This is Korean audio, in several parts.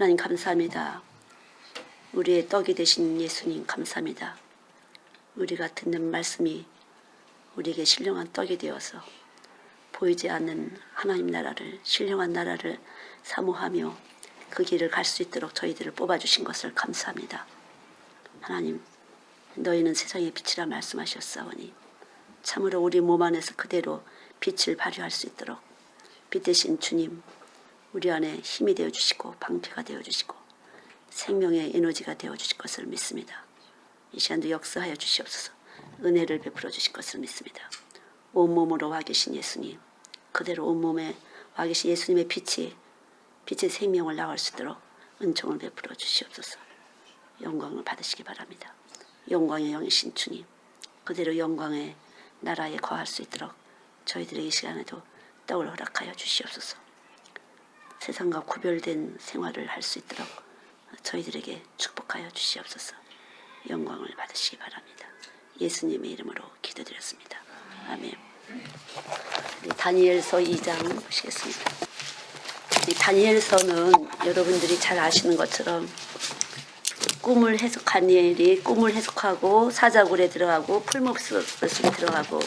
하나님 감사합니다. 우리의 떡이 되신 예수님 감사합니다. 우리가 듣는 말씀이 우리에게 신령한 떡이 되어서 보이지 않는 하나님 나라를, 신령한 나라를 사모하며 그 길을 갈 수 있도록 저희들을 뽑아주신 것을 감사합니다. 하나님, 너희는 세상의 빛이라 말씀하셨사오니 참으로 우리 몸 안에서 그대로 빛을 발휘할 수 있도록 빛 대신 주님, 우리 안에 힘이 되어주시고 방패가 되어주시고 생명의 에너지가 되어주실 것을 믿습니다. 이 시간도 역사하여 주시옵소서. 은혜를 베풀어 주실 것을 믿습니다. 온몸으로 와 계신 예수님, 그대로 온몸에 와 계신 예수님의 빛의 생명을 나올 수 있도록 은총을 베풀어 주시옵소서. 영광을 받으시기 바랍니다. 영광의 영이신 주님, 그대로 영광의 나라에 거할 수 있도록 저희들의 이 시간에도 떡을 허락하여 주시옵소서. 세상과 구별된 생활을 할 수 있도록 저희들에게 축복하여 주시옵소서. 영광을 받으시기 바랍니다. 예수님의 이름으로 기도드렸습니다. 아멘. 다니엘서 2장 보시겠습니다. 이 다니엘서는 여러분들이 잘 아시는 것처럼 꿈을 해석한 다니엘이 꿈을 해석하고 사자굴에 들어가고 풀목숲에 들어가고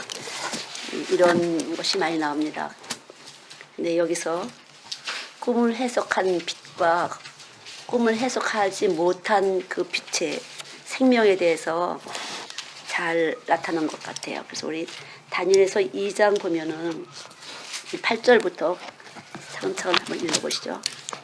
이런 것이 많이 나옵니다. 근데 여기서 꿈을 해석한 빛과 꿈을 해석하지 못한 그 빛의 생명에 대해서 잘 나타난 것 같아요. 그래서 우리 다니엘서 2장 보면은 8절부터 차근차근 한번 읽어보시죠.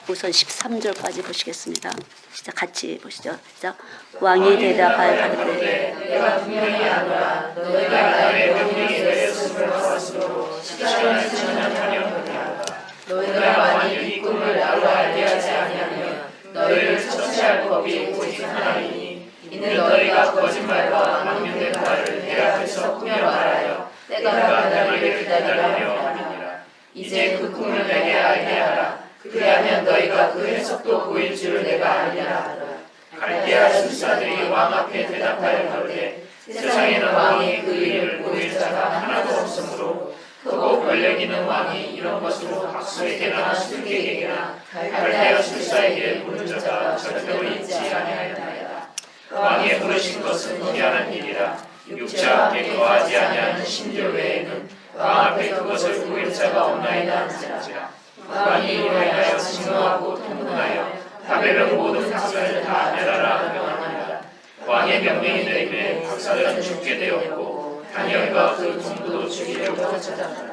우선 13절까지 보시겠습니다. 시작 같이 보시죠. 시작. 왕이 대답하여 가로되 내가 분명히 아노라 너희가 나의 명령에 내렸음을 봤으므로 시간을 지나하려느냐 너희가 만일 이 꿈을 나로 알게 하지 아니하면 너희를 처치할 법이 오직 하나이니 이는 너희가 거짓말과 망령된 말을 내 앞에서 꾸며 말하여 때가 나기를 기다리려 함이니라. 이제 그 꿈을 내게 알게 하라. 그리하면 너희가 그 해석도 보일 줄을 내가 알리라 하더라. 갈대아 술사들이 왕 앞에 대답하여 가로되 세상에는 왕이 그 일을 보일 자가 하나도 없으므로 크고 권력 있는 왕이 이런 것으로 박수에게나 술객에게나 갈대아 술사에게 부른 자가 절대로 있지 아니하였나이다. 왕의 부르신 것은 희한한 일이라. 육체 앞에 거하지 아니하는 신들 외에는 왕 앞에 그것을 보일 자가 없나이다 하는지라. 왕이 이로 인하여 진노하고 통분하여 바벨론 모든 박사를 다 멸하라 명하니라. 왕의 명령이 내림에 박사들은 죽게 되었고 다니엘과 그 동부도 죽이려고 하였다.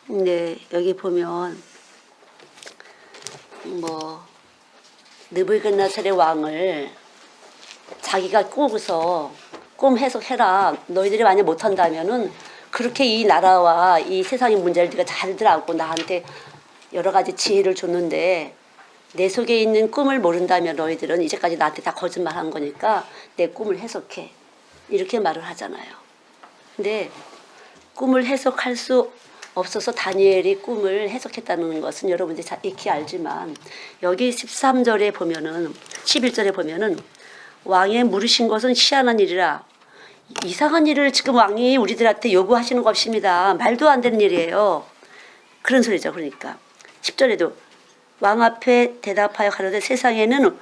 네, 여기 보면 느부갓네살의 왕을 자기가 꾸고서 꿈 해석해라. 너희들이 만약 못한다면은 그렇게 이 나라와 이 세상의 문제를 네가 잘들 알고 나한테 여러 가지 지혜를 줬는데 내 속에 있는 꿈을 모른다면 너희들은 이제까지 나한테 다 거짓말한 거니까 내 꿈을 해석해. 이렇게 말을 하잖아요. 근데 꿈을 해석할 수 없어서 다니엘이 꿈을 해석했다는 것은 여러분들이 잘 익히 알지만 여기 13절에 보면은 11절에 보면은 왕의 물으신 것은 희한한 일이라. 이상한 일을 지금 왕이 우리들한테 요구하시는 것입니다. 말도 안 되는 일이에요. 그런 소리죠. 그러니까 10절에도 왕 앞에 대답하여 가로되 세상에는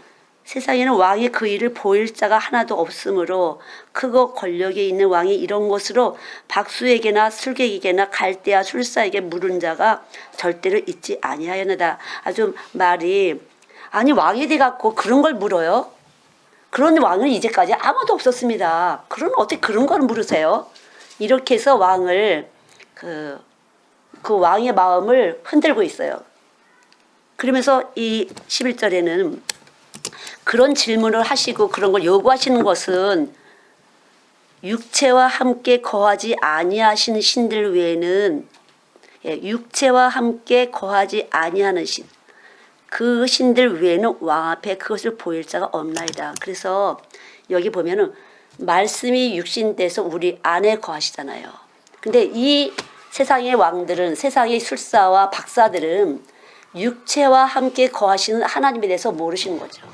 왕의 그 일을 보일 자가 하나도 없으므로 크고 권력이 있는 왕이 이런 것으로 박수에게나 술객에게나 갈대아 술사에게 물은 자가 절대로 있지 아니하였나이다. 아주 말이 아니 왕이 돼갖고 그런 걸 물어요? 그런 왕은 이제까지 아무도 없었습니다. 그럼 어떻게 그런 걸 물으세요? 이렇게 해서 왕을 그 왕의 마음을 흔들고 있어요. 그러면서 이 11절에는 그런 질문을 하시고 그런 걸 요구하시는 것은 육체와 함께 거하지 아니하신 신들 외에는 육체와 함께 거하지 아니하는 신, 그 신들 외에는 왕 앞에 그것을 보일 자가 없나이다. 그래서 여기 보면은 말씀이 육신돼서 우리 안에 거하시잖아요. 근데 이 세상의 왕들은, 세상의 술사와 박사들은 육체와 함께 거하시는 하나님에 대해서 모르시는 거죠.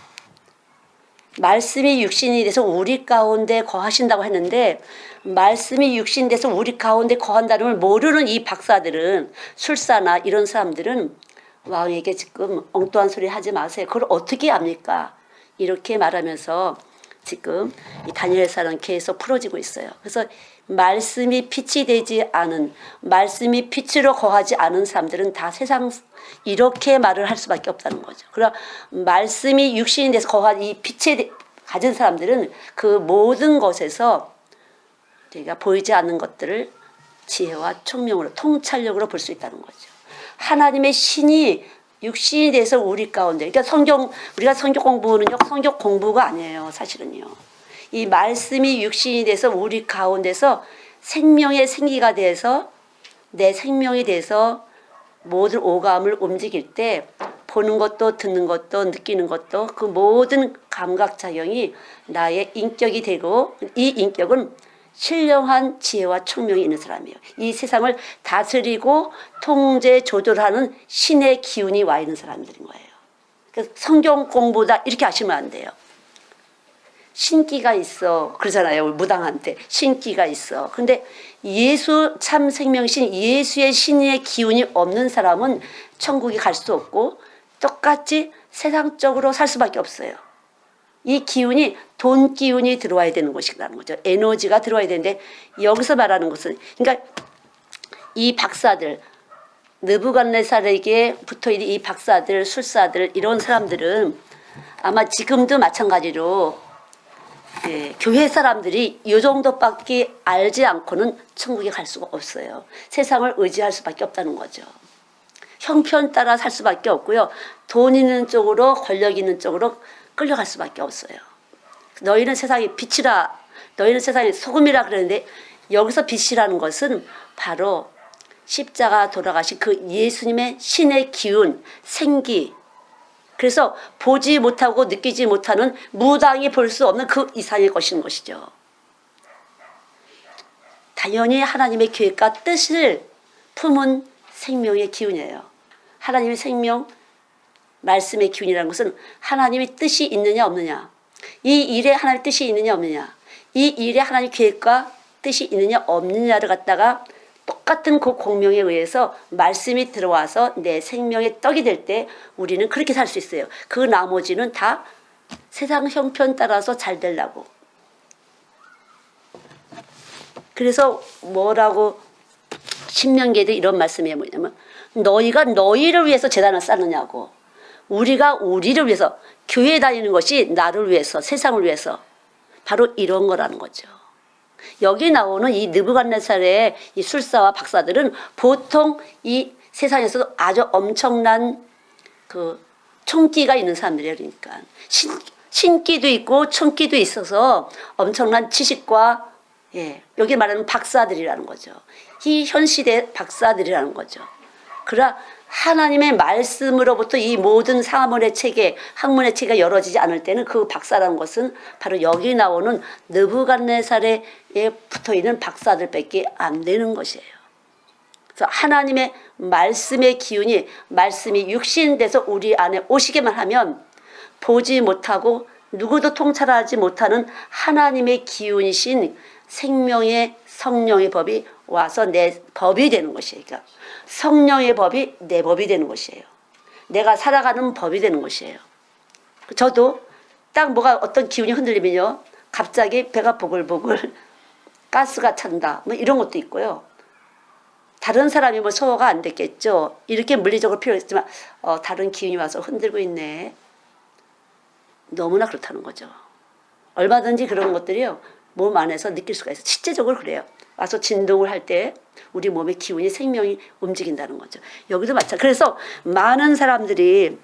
말씀이 육신이 돼서 우리 가운데 거하신다고 했는데 말씀이 육신 돼서 우리 가운데 거한다는 걸 모르는 이 박사들은, 술사나 이런 사람들은 왕에게 지금 엉뚱한 소리 하지 마세요. 그걸 어떻게 합니까? 이렇게 말하면서 지금 이 다니엘서는 계속 풀어지고 있어요. 그래서 말씀이 빛이 되지 않은, 말씀이 빛으로 거하지 않은 사람들은 다 세상 이렇게 말을 할 수밖에 없다는 거죠. 그럼 말씀이 육신이 돼서 거한 이 빛에 가진 사람들은 그 모든 것에서 우리가 보이지 않는 것들을 지혜와 총명으로 통찰력으로 볼 수 있다는 거죠. 하나님의 신이 육신이 돼서 우리 가운데, 그러니까 우리가 성경 공부는요, 성경 공부가 아니에요, 사실은요. 이 말씀이 육신이 돼서 우리 가운데서 생명의 생기가 돼서 내 생명이 돼서 모든 오감을 움직일 때 보는 것도 듣는 것도 느끼는 것도 그 모든 감각작용이 나의 인격이 되고 이 인격은 신령한 지혜와 총명이 있는 사람이에요. 이 세상을 다스리고 통제 조절하는 신의 기운이 와 있는 사람들인 거예요. 그래서 성경 공부다 이렇게 하시면 안 돼요. 신기가 있어 그러잖아요. 무당한테 신기가 있어. 근데 예수 참 생명신 예수의 신의 기운이 없는 사람은 천국에 갈 수 없고 똑같이 세상적으로 살 수밖에 없어요. 이 기운이 돈 기운이 들어와야 되는 것이라는 거죠. 에너지가 들어와야 되는데 여기서 말하는 것은 그러니까 이 박사들 느부갓네살에게 붙어있는 이 박사들 술사들 이런 사람들은 아마 지금도 마찬가지로 교회 사람들이 이 정도밖에 알지 않고는 천국에 갈 수가 없어요. 세상을 의지할 수밖에 없다는 거죠. 형편 따라 살 수밖에 없고요. 돈 있는 쪽으로 권력 있는 쪽으로 끌려갈 수밖에 없어요. 너희는 세상의 빛이라, 너희는 세상의 소금이라 그러는데 여기서 빛이라는 것은 바로 십자가 돌아가신 그 예수님의 신의 기운, 생기. 그래서 보지 못하고 느끼지 못하는 무당이 볼 수 없는 그 이상의 것인 것이죠. 당연히 하나님의 계획과 뜻을 품은 생명의 기운이에요. 하나님의 생명, 말씀의 기운이라는 것은 하나님의 뜻이 있느냐 없느냐, 이 일에 하나님의 뜻이 있느냐 없느냐, 이 일에 하나님의 계획과 뜻이 있느냐 없느냐를 갖다가 똑같은 그 공명에 의해서 말씀이 들어와서 내 생명의 떡이 될 때 우리는 그렇게 살 수 있어요. 그 나머지는 다 세상 형편 따라서 잘 되려고. 그래서 뭐라고 신명기에도 이런 말씀이 뭐냐면 너희가 너희를 위해서 제단을 쌓느냐고. 우리가 우리를 위해서 교회 다니는 것이 나를 위해서 세상을 위해서 바로 이런 거라는 거죠. 여기 나오는 이 느부갓네살의 이 술사와 박사들은 보통 이 세상에서도 아주 엄청난 그 총기가 있는 사람들이에요. 그러니까 신기도 있고 총기도 있어서 엄청난 지식과 여기 말하는 박사들이라는 거죠. 이 현 시대 박사들이라는 거죠. 그러나 하나님의 말씀으로부터 이 모든 사문의 체계, 학문의 체계가 열어지지 않을 때는 그 박사라는 것은 바로 여기 나오는 느부갓네살에 붙어있는 박사들밖에 안 되는 것이에요. 그래서 하나님의 말씀의 기운이 말씀이 육신돼서 우리 안에 오시게만 하면 보지 못하고 누구도 통찰하지 못하는 하나님의 기운이신 생명의 성령의 법이 와서 내 법이 되는 것이에요. 그러니까 성령의 법이 내 법이 되는 것이에요. 내가 살아가는 법이 되는 것이에요. 저도 딱 뭐가 어떤 기운이 흔들리면요, 갑자기 배가 보글보글, 가스가 찬다, 뭐 이런 것도 있고요. 다른 사람이 뭐 소화가 안 됐겠죠. 이렇게 물리적으로 필요했지만 다른 기운이 와서 흔들고 있네. 너무나 그렇다는 거죠. 얼마든지 그런 것들이요, 몸 안에서 느낄 수가 있어요. 실제적으로 그래요. 와서 진동을 할 때 우리 몸의 기운이 생명이 움직인다는 거죠. 여기도 마찬가지. 그래서 많은 사람들이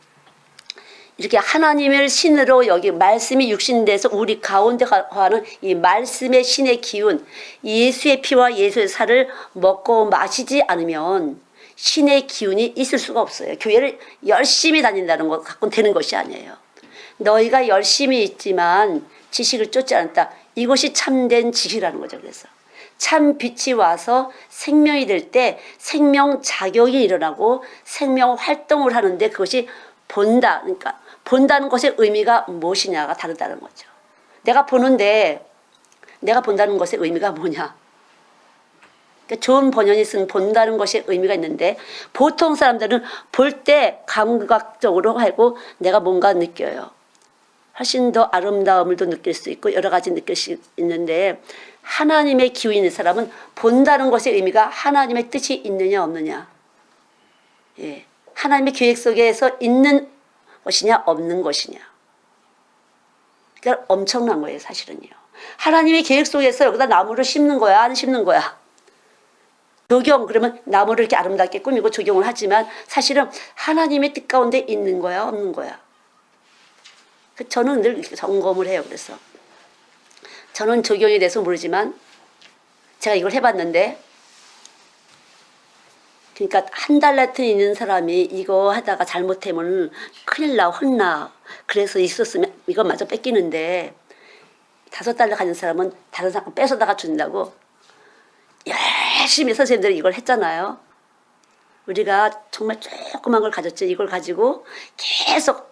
이렇게 하나님을 신으로 여기 말씀이 육신돼서 우리 가운데 거하는 이 말씀의 신의 기운, 예수의 피와 예수의 살을 먹고 마시지 않으면 신의 기운이 있을 수가 없어요. 교회를 열심히 다닌다는 것 갖고는 되는 것이 아니에요. 너희가 열심히 있지만 지식을 쫓지 않았다. 이것이 참된 지식이라는 거죠. 그래서 참 빛이 와서 생명이 될 때 생명 작용이 일어나고 생명 활동을 하는데 그것이 본다. 그러니까 본다는 것의 의미가 무엇이냐가 다르다는 거죠. 내가 보는데 내가 본다는 것의 의미가 뭐냐? 그러니까 좋은 번역이 쓴 본다는 것이 의미가 있는데 보통 사람들은 볼 때 감각적으로 하고 내가 뭔가 느껴요. 훨씬 더 아름다움을 또 느낄 수 있고 여러 가지 느낄 수 있는데 하나님의 기운이 있는 사람은 본다는 것의 의미가 하나님의 뜻이 있느냐 없느냐. 예. 하나님의 계획 속에서 있는 것이냐 없는 것이냐. 그러니까 엄청난 거예요 사실은요. 하나님의 계획 속에서 여기다 나무를 심는 거야 안 심는 거야. 조경 그러면 나무를 이렇게 아름답게 꾸미고 조경을 하지만 사실은 하나님의 뜻 가운데 있는 거야 없는 거야. 저는 늘 점검을 해요. 그래서 저는 조경에 대해서 모르지만 제가 이걸 해봤는데 그러니까 한 달러트 있는 사람이 이거 하다가 잘못하면 큰일 나 혼나. 그래서 있었으면 이것마저 뺏기는데 5달러 가진 사람은 다른 사람 뺏어다가 준다고 열심히 선생님들이 이걸 했잖아요. 우리가 정말 조그만 걸 가졌죠. 이걸 가지고 계속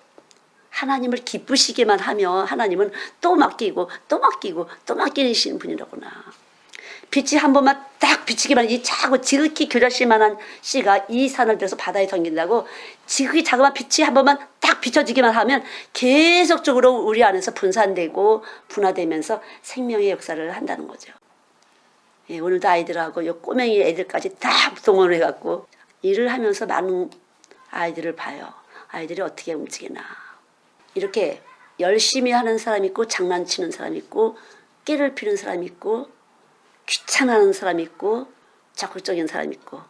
하나님을 기쁘시게만 하면 하나님은 또 맡기고 또 맡기고 또 맡기시는 분이라구나. 빛이 한 번만 딱 비치기만 하면 이 작고 지극히 교자씨만한 씨가 이 산을 들어서 바다에 던진다고 지극히 자그마한 빛이 한 번만 딱 비춰지기만 하면 계속적으로 우리 안에서 분산되고 분화되면서 생명의 역사를 한다는 거죠. 예, 오늘도 아이들하고 요 꼬맹이 애들까지 다 동원해갖고 일을 하면서 많은 아이들을 봐요. 아이들이 어떻게 움직이나. 이렇게 열심히 하는 사람 있고 장난치는 사람 있고 깨를 피는 사람 있고 귀찮아하는 사람 있고 적극적인 사람 있고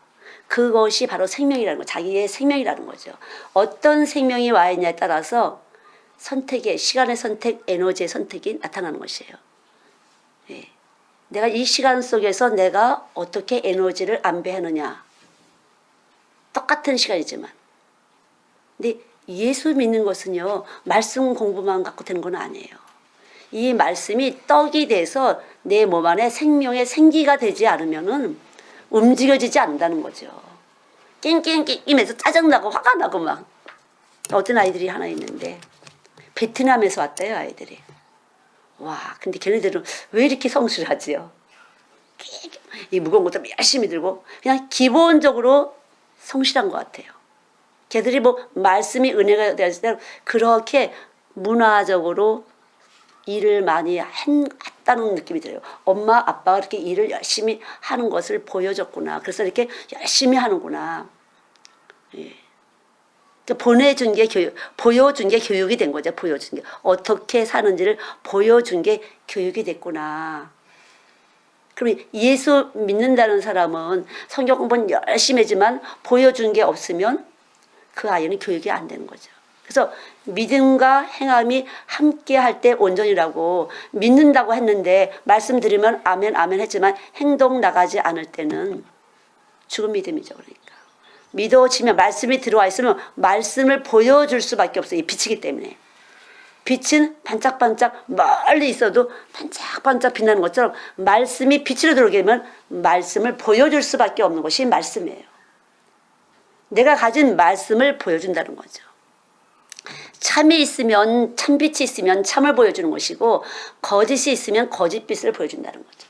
그것이 바로 생명이라는 거, 자기의 생명이라는 거죠. 어떤 생명이 와 있냐에 따라서 선택의 시간의 선택, 에너지의 선택이 나타나는 것이에요. 예. 내가 이 시간 속에서 내가 어떻게 에너지를 안배하느냐. 똑같은 시간이지만. 근데 예수 믿는 것은요, 말씀 공부만 갖고 되는 건 아니에요. 이 말씀이 떡이 돼서 내 몸 안에 생명의 생기가 되지 않으면은 움직여지지 않는다는 거죠. 낑낑낑낑해서 짜증나고 화가 나고 막. 어떤 아이들이 하나 있는데 베트남에서 왔대요 아이들이. 와 근데 걔네들은 왜 이렇게 성실하지요? 이 무거운 것도 열심히 들고 그냥 기본적으로 성실한 것 같아요. 걔들이 뭐 말씀이 은혜가 되었을 때 그렇게 문화적으로 일을 많이 했다는 느낌이 들어요. 엄마 아빠가 이렇게 일을 열심히 하는 것을 보여줬구나. 그래서 이렇게 열심히 하는구나. 예. 보내준 게 교육, 보여준 게 교육이 된 거죠. 보여준 게 어떻게 사는지를 보여준 게 교육이 됐구나. 그럼 예수 믿는다는 사람은 성경 공부는 열심히 하지만 보여준 게 없으면 그 아이는 교육이 안 되는 거죠. 그래서 믿음과 행함이 함께 할 때 온전이라고 믿는다고 했는데 말씀드리면 아멘 아멘 했지만 행동 나가지 않을 때는 죽은 믿음이죠. 그러니까 믿어지면 말씀이 들어와 있으면 말씀을 보여줄 수밖에 없어요. 이 빛이기 때문에. 빛은 반짝반짝 멀리 있어도 반짝반짝 빛나는 것처럼 말씀이 빛으로 들어오게 되면 말씀을 보여줄 수밖에 없는 것이 말씀이에요. 내가 가진 말씀을 보여준다는 거죠. 참이 있으면 참빛이 있으면 참을 보여주는 것이고 거짓이 있으면 거짓빛을 보여준다는 거죠.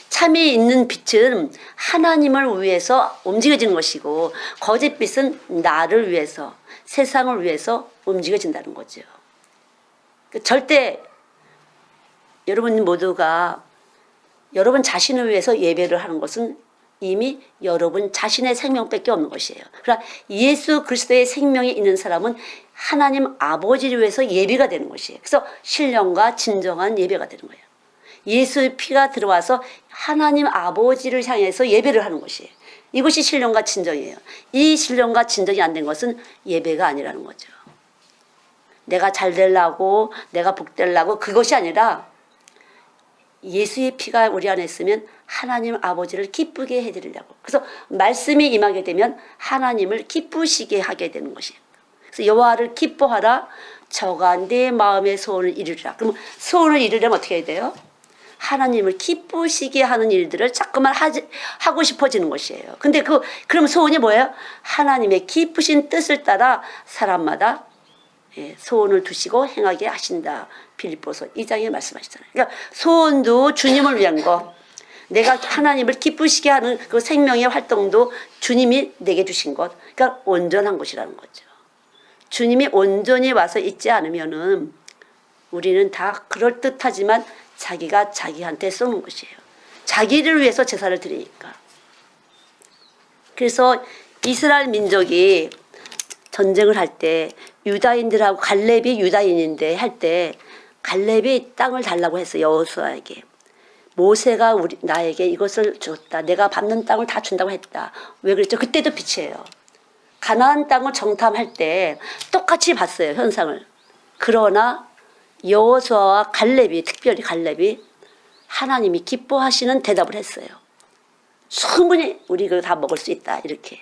참이 있는 빛은 하나님을 위해서 움직여지는 것이고 거짓빛은 나를 위해서 세상을 위해서 움직여진다는 거죠. 절대 여러분 모두가 여러분 자신을 위해서 예배를 하는 것은 이미 여러분 자신의 생명밖에 없는 것이에요. 그러나 예수 그리스도의 생명이 있는 사람은 하나님 아버지를 위해서 예배가 되는 것이에요. 그래서 신령과 진정한 예배가 되는 거예요. 예수의 피가 들어와서 하나님 아버지를 향해서 예배를 하는 것이에요. 이것이 신령과 진정이에요. 이 신령과 진정이 안 된 것은 예배가 아니라는 거죠. 내가 잘 되려고 내가 복되려고 그것이 아니라 예수의 피가 우리 안에 있으면 하나님 아버지를 기쁘게 해드리려고. 그래서 말씀이 임하게 되면 하나님을 기쁘시게 하게 되는 것이에요. 그래서 여호와를 기뻐하라 저가 내 마음의 소원을 이루리라. 그러면 소원을 이루려면 어떻게 해야 돼요? 하나님을 기쁘시게 하는 일들을 자꾸만 하고 싶어지는 것이에요. 근데 그럼 소원이 뭐예요? 하나님의 기쁘신 뜻을 따라 사람마다 소원을 두시고 행하게 하신다. 빌립보서 2장에 말씀하시잖아요. 그러니까 소원도 주님을 위한 거, 내가 하나님을 기쁘시게 하는 그 생명의 활동도 주님이 내게 주신 것. 그러니까 온전한 것이라는 거죠. 주님이 온전히 와서 있지 않으면은 우리는 다 그럴듯하지만 자기가 자기한테 쏘는 것이에요. 자기를 위해서 제사를 드리니까. 그래서 이스라엘 민족이 전쟁을 할 때 유다인들하고 갈렙이 유다인인데 할 때 갈렙이 땅을 달라고 했어요. 여호수아에게. 모세가 나에게 이것을 줬다. 내가 밟는 땅을 다 준다고 했다. 왜 그랬죠? 그때도 빛이에요. 가나안 땅을 정탐할 때 똑같이 봤어요. 현상을. 그러나 여호수아와 갈렙이 특별히 갈렙이 하나님이 기뻐하시는 대답을 했어요. 충분히 우리가 다 먹을 수 있다. 이렇게.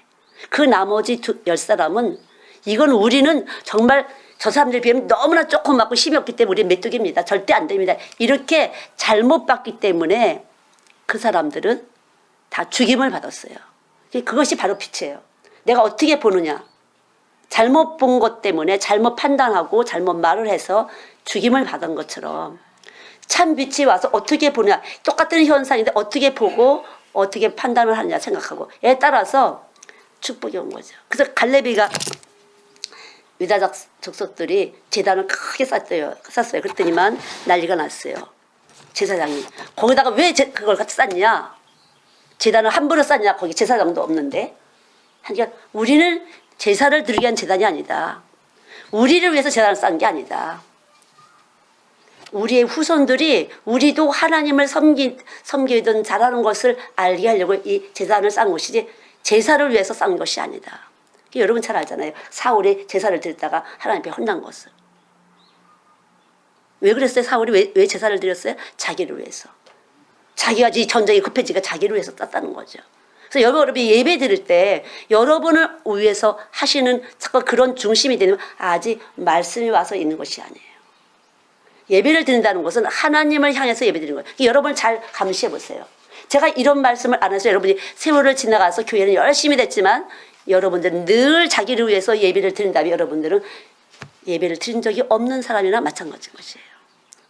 그 나머지 10사람은 이건 우리는 정말 저 사람들에 비하면 너무나 조그맣고 힘이 없기 때문에 우리는 메뚜기입니다. 절대 안 됩니다. 이렇게 잘못 봤기 때문에 그 사람들은 다 죽임을 받았어요. 그것이 바로 빛이에요. 내가 어떻게 보느냐. 잘못 본 것 때문에 잘못 판단하고 잘못 말을 해서 죽임을 받은 것처럼 참 빛이 와서 어떻게 보냐. 똑같은 현상인데 어떻게 보고 어떻게 판단을 하느냐 생각하고 에 따라서 축복이 온 거죠. 그래서 갈렙이가 유다 족속들이 제단을 크게 쌌어요. 그랬더니만 난리가 났어요. 제사장이. 거기다가 왜 그걸 같이 쌌냐. 제단을 함부로 쌌냐. 거기 제사장도 없는데. 그러니까 우리는 제사를 드리기 위한 제단이 아니다. 우리를 위해서 제단을 싼 게 아니다. 우리의 후손들이 우리도 하나님을 섬기든 잘하는 것을 알게 하려고 이 제단을 싼 것이지 제사를 위해서 싼 것이 아니다. 여러분 잘 알잖아요. 사울이 제사를 드렸다가 하나님 앞에 혼난 것을. 왜 그랬어요? 사울이 왜 제사를 드렸어요? 자기를 위해서. 자기가 이 전쟁이 급해지니까 자기를 위해서 땄다는 거죠. 그래서 여러분이 예배 드릴 때 여러분을 위해서 하시는 자꾸 그런 중심이 되면 아직 말씀이 와서 있는 것이 아니에요. 예배를 드린다는 것은 하나님을 향해서 예배 드리는 거예요. 여러분 잘 감시해 보세요. 제가 이런 말씀을 안 해서 여러분이 세월을 지나가서 교회는 열심히 됐지만 여러분들은 늘 자기를 위해서 예배를 드린다면 여러분들은 예배를 드린 적이 없는 사람이나 마찬가지인 것이에요.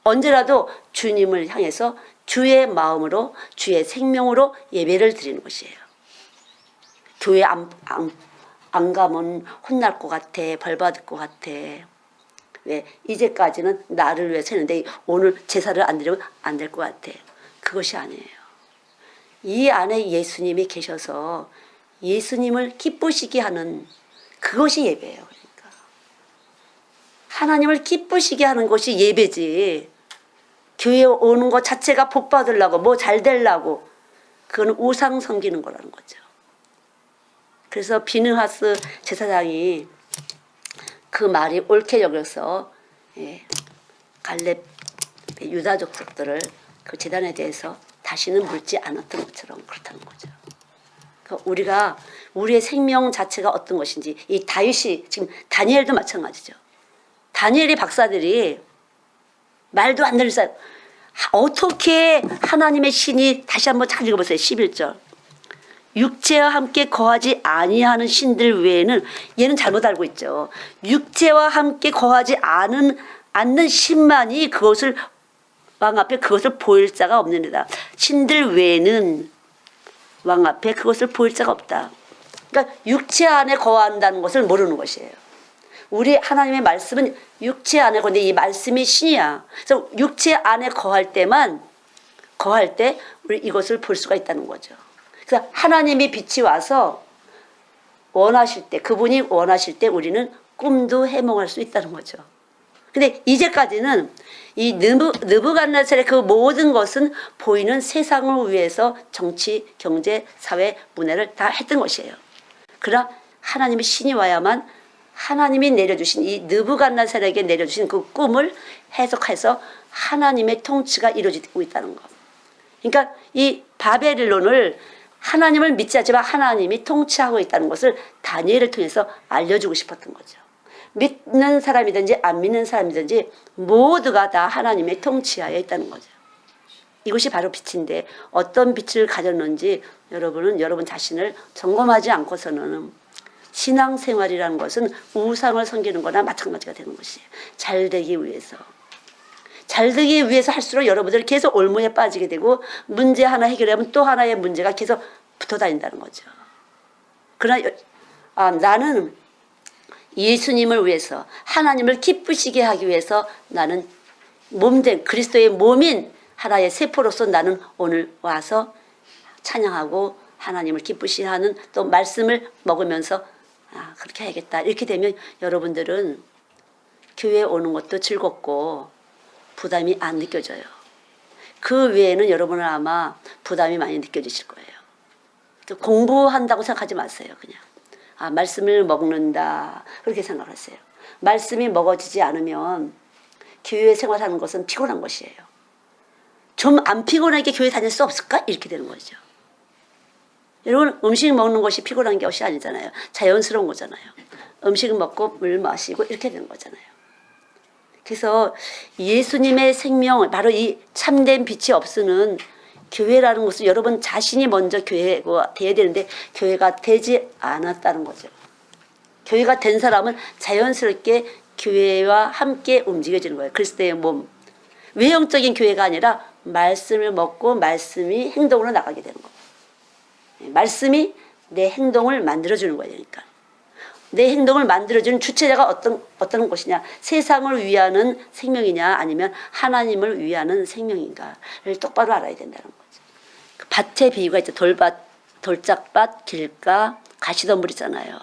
언제라도 주님을 향해서 주의 마음으로 주의 생명으로 예배를 드리는 것이에요. 교회 안 가면 혼날 것 같아. 벌 받을 것 같아. 왜? 이제까지는 나를 위해서 했는데 오늘 제사를 안 드리면 안 될 것 같아. 그것이 아니에요. 이 안에 예수님이 계셔서 예수님을 기쁘시게 하는 그것이 예배예요. 그러니까 하나님을 기쁘시게 하는 것이 예배지. 교회에 오는 것 자체가 복 받으려고 뭐 잘 되려고 그건 우상 섬기는 거라는 거죠. 그래서 비느하스 제사장이 그 말이 옳게 여겨서 갈렙 유다 족속들을 그 제단에 대해서 다시는 묻지 않았던 것처럼 그렇다는 거죠. 그러니까 우리가 우리의 생명 자체가 어떤 것인지 이 다윗이 지금 다니엘도 마찬가지죠. 다니엘의 박사들이 말도 안 되는 사람 어떻게 하나님의 신이 다시 한번 잘 읽어보세요. 11절 육체와 함께 거하지 아니하는 신들 외에는 얘는 잘못 알고 있죠. 육체와 함께 거하지 않는 신만이 그것을 왕 앞에 그것을 보일 자가 없느니라. 신들 외에는 왕 앞에 그것을 보일 자가 없다. 그러니까 육체 안에 거한다는 것을 모르는 것이에요. 우리 하나님의 말씀은 육체 안에 거는데 이 말씀이 신이야. 그래서 육체 안에 거할 때 우리 이것을 볼 수가 있다는 거죠. 그래서 하나님이 빛이 와서 원하실 때 그분이 원하실 때 우리는 꿈도 해몽할 수 있다는 거죠. 근데 이제까지는 이 느부갓네살의 그 모든 것은 보이는 세상을 위해서 정치, 경제, 사회, 문화를 다 했던 것이에요. 그러나 하나님의 신이 와야만 하나님이 내려주신 이 느부갓네살에게 내려주신 그 꿈을 해석해서 하나님의 통치가 이루어지고 있다는 것. 그러니까 이 바벨론을 하나님을 믿지 않지만 하나님이 통치하고 있다는 것을 다니엘을 통해서 알려주고 싶었던 거죠. 믿는 사람이든지 안 믿는 사람이든지 모두가 다 하나님의 통치하에 있다는 거죠. 이것이 바로 빛인데 어떤 빛을 가졌는지 여러분은 여러분 자신을 점검하지 않고서는 신앙생활이라는 것은 우상을 섬기는 거나 마찬가지가 되는 것이에요. 잘 되기 위해서 잘 되기 위해서 할수록 여러분들이 계속 올무에 빠지게 되고 문제 하나 해결하면 또 하나의 문제가 계속 붙어 다닌다는 거죠. 그러나 나는 예수님을 위해서 하나님을 기쁘시게 하기 위해서 나는 몸된 그리스도의 몸인 하나의 세포로서 나는 오늘 와서 찬양하고 하나님을 기쁘시게 하는 또 말씀을 먹으면서 그렇게 해야겠다. 이렇게 되면 여러분들은 교회에 오는 것도 즐겁고 부담이 안 느껴져요. 그 외에는 여러분은 아마 부담이 많이 느껴지실 거예요. 공부한다고 생각하지 마세요. 그냥 말씀을 먹는다 그렇게 생각하세요. 말씀이 먹어지지 않으면 교회 생활하는 것은 피곤한 것이에요. 좀 안 피곤하게 교회 다닐 수 없을까? 이렇게 되는 거죠. 여러분 음식 먹는 것이 피곤한 것이 아니잖아요. 자연스러운 거잖아요. 음식을 먹고 물 마시고 이렇게 되는 거잖아요. 그래서 예수님의 생명 바로 이 참된 빛이 없으는 교회라는 것은 여러분 자신이 먼저 교회가 돼야 되는데 교회가 되지 않았다는 거죠. 교회가 된 사람은 자연스럽게 교회와 함께 움직여지는 거예요. 그리스도의 몸. 외형적인 교회가 아니라 말씀을 먹고 말씀이 행동으로 나가게 되는 거예요. 말씀이 내 행동을 만들어주는 거예요. 그러니까 내 행동을 만들어주는 주체자가 어떤 것이냐, 세상을 위하는 생명이냐 아니면 하나님을 위하는 생명인가를 똑바로 알아야 된다는 거죠. 그 밭의 비유가 있죠. 돌밭, 돌짝밭, 길가, 가시덤불이잖아요.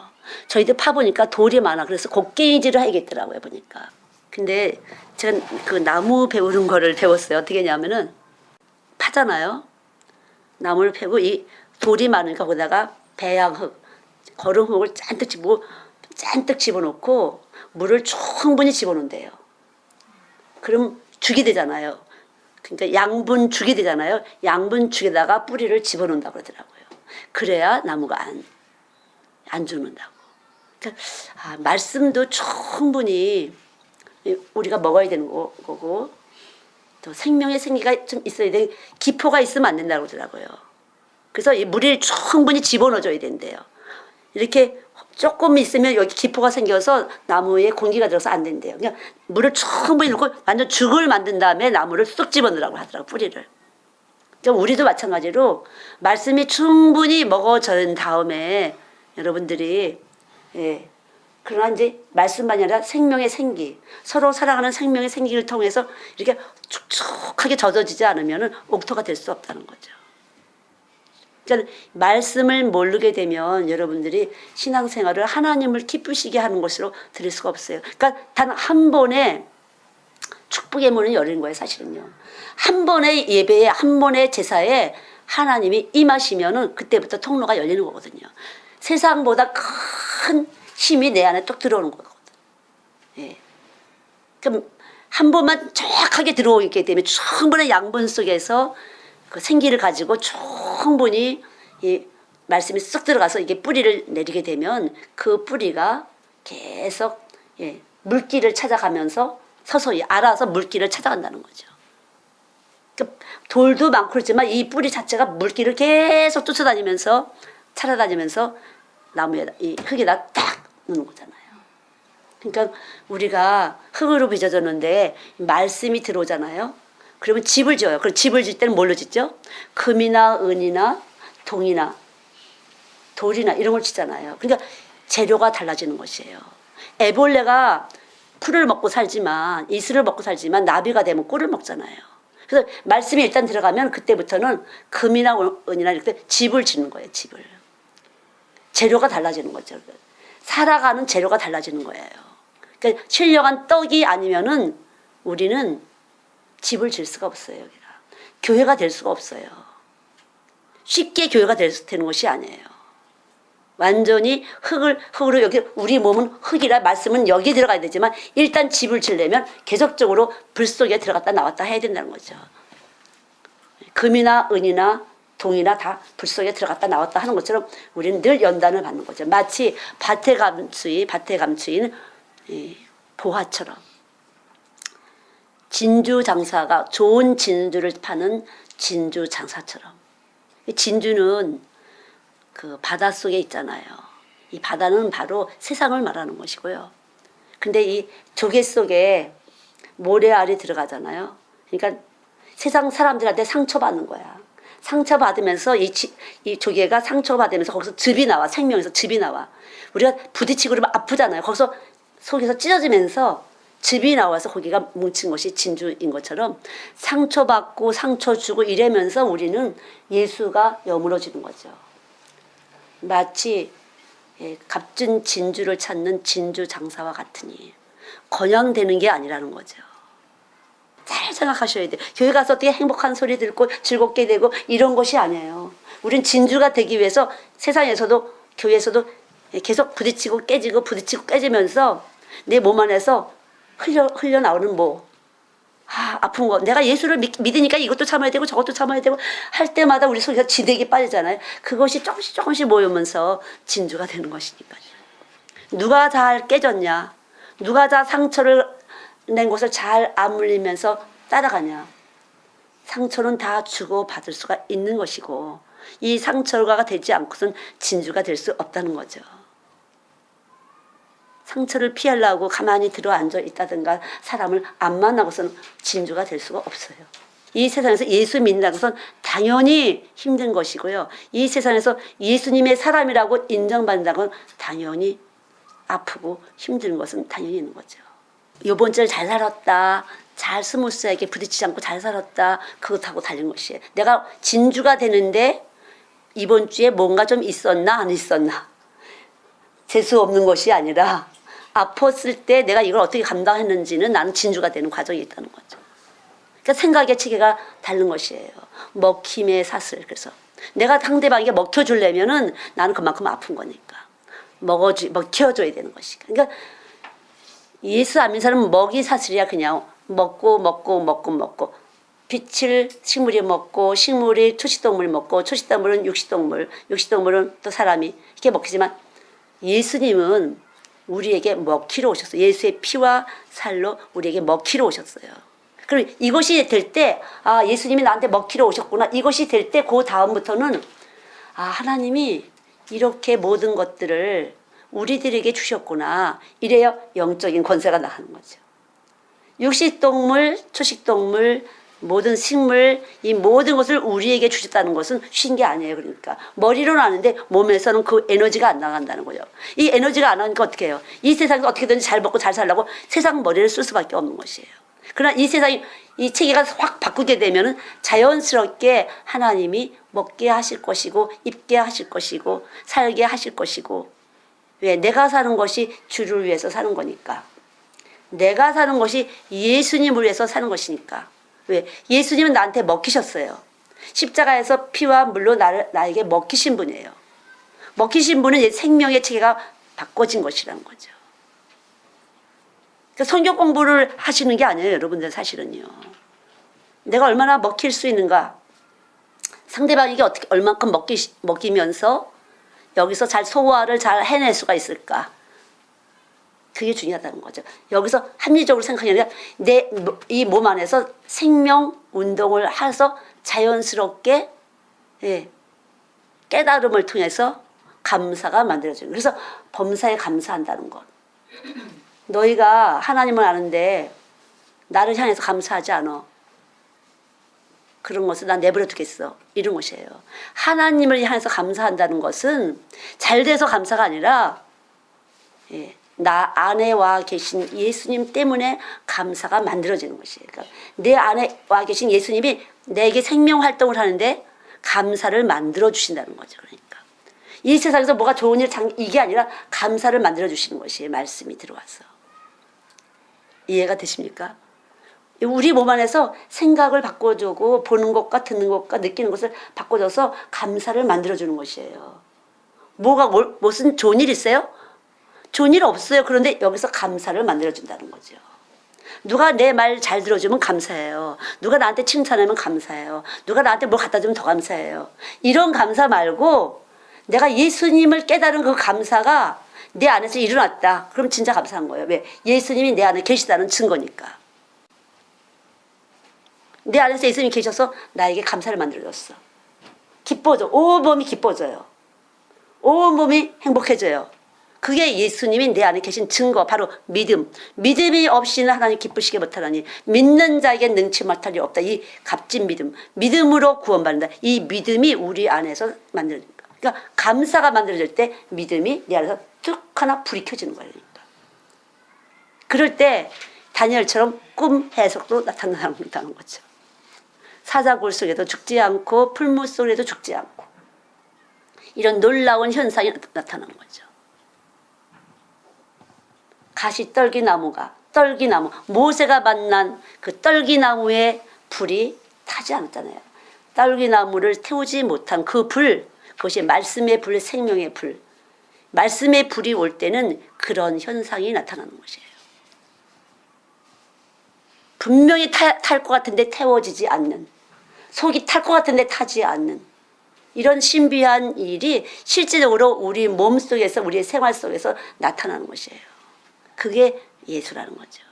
저희들 파보니까 돌이 많아. 그래서 곡괭이질을 해야겠더라고요 보니까. 근데 제가 그 나무 배우는 거를 배웠어요. 어떻게 했냐면은 파잖아요. 나무를 패고 이 돌이 많으니까 거기다가 배양흙, 거름흙을 잔뜩 집어넣고 물을 충분히 집어넣는데요. 그럼 죽이 되잖아요. 그러니까 양분 죽이 되잖아요. 양분 죽에다가 뿌리를 집어넣는다고 그러더라고요. 그래야 나무가 안 죽는다고. 그러니까 말씀도 충분히 우리가 먹어야 되는 거고 또 생명의 생기가 좀 있어야 돼. 기포가 있으면 안 된다고 그러더라고요. 그래서 이 물을 충분히 집어넣어줘야 된대요. 이렇게 조금 있으면 여기 기포가 생겨서 나무에 공기가 들어서 안 된대요. 그냥 물을 충분히 넣고 완전 죽을 만든 다음에 나무를 쑥 집어넣으라고 하더라고요. 뿌리를. 그러니까 우리도 마찬가지로 말씀이 충분히 먹어진 다음에 여러분들이 그러나 이제 말씀만이 아니라 생명의 생기, 서로 살아가는 생명의 생기를 통해서 이렇게 축축하게 젖어지지 않으면 옥토가 될 수 없다는 거죠. 그러니까 말씀을 모르게 되면 여러분들이 신앙생활을 하나님을 기쁘시게 하는 것으로 드릴 수가 없어요. 그러니까 단 한 번의 축복의 문은 열리는 거예요, 사실은요. 한 번의 예배에, 한 번의 제사에 하나님이 임하시면은 그때부터 통로가 열리는 거거든요. 세상보다 큰 힘이 내 안에 뚝 들어오는 거거든요. 예. 그럼 한 번만 정확하게 들어오게 되면 충분한 양분 속에서 그 생기를 가지고 충분히 이 말씀이 쏙 들어가서 이게 뿌리를 내리게 되면 그 뿌리가 계속 물길을 찾아가면서 서서히 알아서 물길을 찾아간다는 거죠. 그러니까 돌도 많고 그렇지만 이 뿌리 자체가 물길을 계속 쫓아다니면서 찾아다니면서 나무에 이 흙에다 딱 넣는 거잖아요. 그러니까 우리가 흙으로 빚어졌는데 말씀이 들어오잖아요. 그러면 집을 지어요. 그럼 집을 질 때는 뭘로 짓죠? 금이나 은이나 동이나 돌이나 이런 걸 짓잖아요. 그러니까 재료가 달라지는 것이에요. 애벌레가 풀을 먹고 살지만 이슬을 먹고 살지만 나비가 되면 꿀을 먹잖아요. 그래서 말씀이 일단 들어가면 그때부터는 금이나 은이나 이렇게 집을 짓는 거예요. 집을. 재료가 달라지는 거죠. 살아가는 재료가 달라지는 거예요. 그러니까 신령한 떡이 아니면은 우리는 집을 질 수가 없어요. 여기가. 교회가 될 수가 없어요. 쉽게 교회가 되는 것이 아니에요. 완전히 흙으로 여기 우리 몸은 흙이라 말씀은 여기 들어가야 되지만 일단 집을 지려면 계속적으로 불 속에 들어갔다 나왔다 해야 된다는 거죠. 금이나 은이나 동이나 다 불 속에 들어갔다 나왔다 하는 것처럼 우리는 늘 연단을 받는 거죠. 마치 밭에 감추인 보화처럼. 진주 장사가 좋은 진주를 파는 진주 장사처럼. 진주는 그 바다 속에 있잖아요. 이 바다는 바로 세상을 말하는 것이고요. 근데 이 조개 속에 모래알이 들어가잖아요. 그러니까 세상 사람들한테 상처받는 거야. 상처받으면서 이 조개가 상처받으면서 거기서 즙이 나와. 생명에서 즙이 나와. 우리가 부딪히고 그러면 아프잖아요. 거기서 속에서 찢어지면서 즙이 나와서 고기가 뭉친 것이 진주인 것처럼 상처받고 상처 주고 이러면서 우리는 예수가 여물어지는 거죠. 마치 값진 진주를 찾는 진주 장사와 같으니 그냥 되는 게 아니라는 거죠. 잘 생각하셔야 돼요. 교회 가서 어떻게 행복한 소리 듣고 즐겁게 되고 이런 것이 아니에요. 우린 진주가 되기 위해서 세상에서도 교회에서도 계속 부딪히고 깨지고 부딪히고 깨지면서 내 몸 안에서 흘러나오는 아픈 거. 내가 예수를 믿으니까 이것도 참아야 되고 저것도 참아야 되고 할 때마다 우리 속에서 지대기 빠지잖아요. 그것이 조금씩 모이면서 진주가 되는 것이니까요. 누가 잘 깨졌냐? 누가 다 상처를 낸 것을 잘 아물리면서 따라가냐? 상처는 다 주고 받을 수가 있는 것이고 이 상처가 되지 않고선 진주가 될 수 없다는 거죠. 상처를 피하려고 가만히 들어앉아 있다든가 사람을 안 만나고서는 진주가 될 수가 없어요. 이 세상에서 예수 믿는다는 것은 당연히 힘든 것이고요. 이 세상에서 예수님의 사람이라고 인정받는다는 건 당연히 아프고 힘든 것은 당연히 있는 거죠. 이번 주를 잘 살았다. 잘 스무스하게 부딪히지 않고 잘 살았다. 그것하고 달린 것이에요. 내가 진주가 되는데 이번 주에 뭔가 좀 있었나 안 있었나. 재수 없는 것이 아니라 아팠을 때 내가 이걸 어떻게 감당했는지는 나는 진주가 되는 과정이 있다는 거죠. 그러니까 생각의 체계가 다른 것이에요. 먹힘의 사슬. 그래서 내가 상대방에게 먹혀주려면은 나는 그만큼 아픈 거니까. 먹혀줘야 되는 것이니까. 그러니까 예수 안 믿는 사람은 먹이 사슬이야. 그냥 먹고 빛을 식물이 먹고 식물이 초식동물이 먹고 초식동물은 육식동물은 또 사람이 이렇게 먹히지만 예수님은 우리에게 먹히러 오셨어요. 예수의 피와 살로 우리에게 먹히러 오셨어요. 그럼 이것이 될 때 예수님이 나한테 먹히러 오셨구나. 이것이 될 때 그 다음부터는 하나님이 이렇게 모든 것들을 우리들에게 주셨구나. 이래야 영적인 권세가 나가는 거죠. 육식동물, 초식동물, 모든 식물, 이 모든 것을 우리에게 주셨다는 것은 쉬운 게 아니에요. 그러니까 머리로는 아는데 몸에서는 그 에너지가 안 나간다는 거죠. 이 에너지가 안 나니까 어떻게 해요? 이 세상에서 어떻게든지 잘 먹고 잘 살려고 세상 머리를 쓸 수밖에 없는 것이에요. 그러나 이 세상이 이 체계가 확 바꾸게 되면은 자연스럽게 하나님이 먹게 하실 것이고 입게 하실 것이고 살게 하실 것이고 왜? 내가 사는 것이 주를 위해서 사는 거니까. 내가 사는 것이 예수님을 위해서 사는 것이니까. 왜? 예수님은 나한테 먹히셨어요. 십자가에서 피와 물로 나에게 먹히신 분이에요. 먹히신 분은 생명의 체계가 바꿔진 것이라는 거죠. 그러니까 성경 공부를 하시는 게 아니에요. 여러분들 사실은요. 내가 얼마나 먹힐 수 있는가. 상대방에게 어떻게 얼만큼 먹이면서 여기서 잘 소화를 잘 해낼 수가 있을까. 그게 중요하다는 거죠. 여기서 합리적으로 생각하는 게 아니라 내 이 몸 안에서 생명 운동을 해서 자연스럽게 깨달음을 통해서 감사가 만들어져요. 그래서 범사에 감사한다는 것. 너희가 하나님을 아는데 나를 향해서 감사하지 않아. 그런 것을 난 내버려 두겠어. 이런 것이에요. 하나님을 향해서 감사한다는 것은 잘 돼서 감사가 아니라 나 안에 와 계신 예수님 때문에 감사가 만들어지는 것이에요. 그러니까 내 안에 와 계신 예수님이 내게 생명 활동을 하는데 감사를 만들어 주신다는 거죠. 그러니까 이 세상에서 뭐가 좋은 일 이게 아니라 감사를 만들어 주시는 것이에요. 말씀이 들어와서. 이해가 되십니까? 우리 몸 안에서 생각을 바꿔주고 보는 것과 듣는 것과 느끼는 것을 바꿔줘서 감사를 만들어주는 것이에요. 무슨 좋은 일 있어요? 좋은 일 없어요. 그런데 여기서 감사를 만들어준다는 거죠. 누가 내 말 잘 들어주면 감사해요. 누가 나한테 칭찬하면 감사해요. 누가 나한테 뭘 갖다 주면 더 감사해요. 이런 감사 말고 내가 예수님을 깨달은 그 감사가 내 안에서 일어났다. 그럼 진짜 감사한 거예요. 왜? 예수님이 내 안에 계시다는 증거니까. 내 안에서 예수님이 계셔서 나에게 감사를 만들어줬어. 기뻐져. 온 몸이 기뻐져요. 온 몸이 행복해져요. 그게 예수님이 내 안에 계신 증거, 바로 믿음. 믿음이 없이는 하나님 기쁘시게 못하나니 믿는 자에게 능치 못할 일 없다. 이 값진 믿음. 믿음으로 구원받는다. 이 믿음이 우리 안에서 만들어진다. 그러니까 감사가 만들어질 때 믿음이 내 안에서 툭 하나 불이 켜지는 거예요. 그러니까. 그럴 때 다니엘처럼 꿈 해석도 나타난다는 거죠. 사자굴 속에도 죽지 않고 풀무 속에도 죽지 않고 이런 놀라운 현상이 나타나는 거죠. 가시떨기나무 모세가 만난 그 떨기나무에 불이 타지 않았잖아요. 떨기나무를 태우지 못한 그 불, 그것이 말씀의 불, 생명의 불. 말씀의 불이 올 때는 그런 현상이 나타나는 것이에요. 분명히 탈 것 같은데 태워지지 않는, 속이 탈 것 같은데 타지 않는 이런 신비한 일이 실제적으로 우리 몸속에서, 우리의 생활 속에서 나타나는 것이에요. 그게 예수라는 거죠.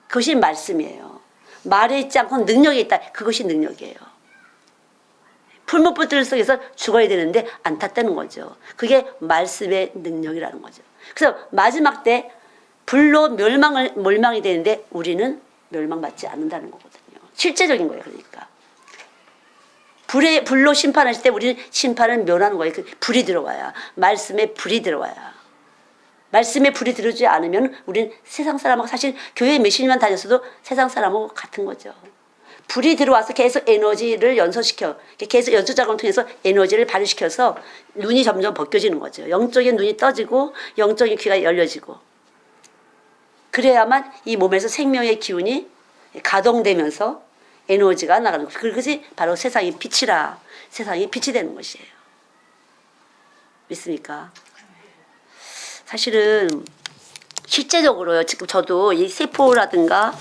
그것이 말씀이에요. 말에 있지 않고 능력이 있다. 그것이 능력이에요. 풀무불들 속에서 죽어야 되는데 안 탔다는 거죠. 그게 말씀의 능력이라는 거죠. 그래서 마지막 때 불로 멸망이 되는데 우리는 멸망받지 않는다는 거거든요. 실제적인 거예요. 그러니까 불로 심판하실 때 우리는 심판을 면하는 거예요. 그 불이 들어와야, 말씀에 불이 들어와야. 말씀에 불이 들어오지 않으면 우리는 세상 사람하고, 사실 교회 몇십 년만 다녔어도 세상 사람하고 같은 거죠. 불이 들어와서 계속 에너지를 연소시켜, 계속 연소 작업을 통해서 에너지를 발휘시켜서 눈이 점점 벗겨지는 거죠. 영적인 눈이 떠지고 영적인 귀가 열려지고, 그래야만 이 몸에서 생명의 기운이 가동되면서 에너지가 나가는 거죠. 그것이 바로 세상의 빛이라, 세상이 빛이 되는 것이에요. 믿습니까? 사실은 실제적으로요. 지금 저도 이 세포라든가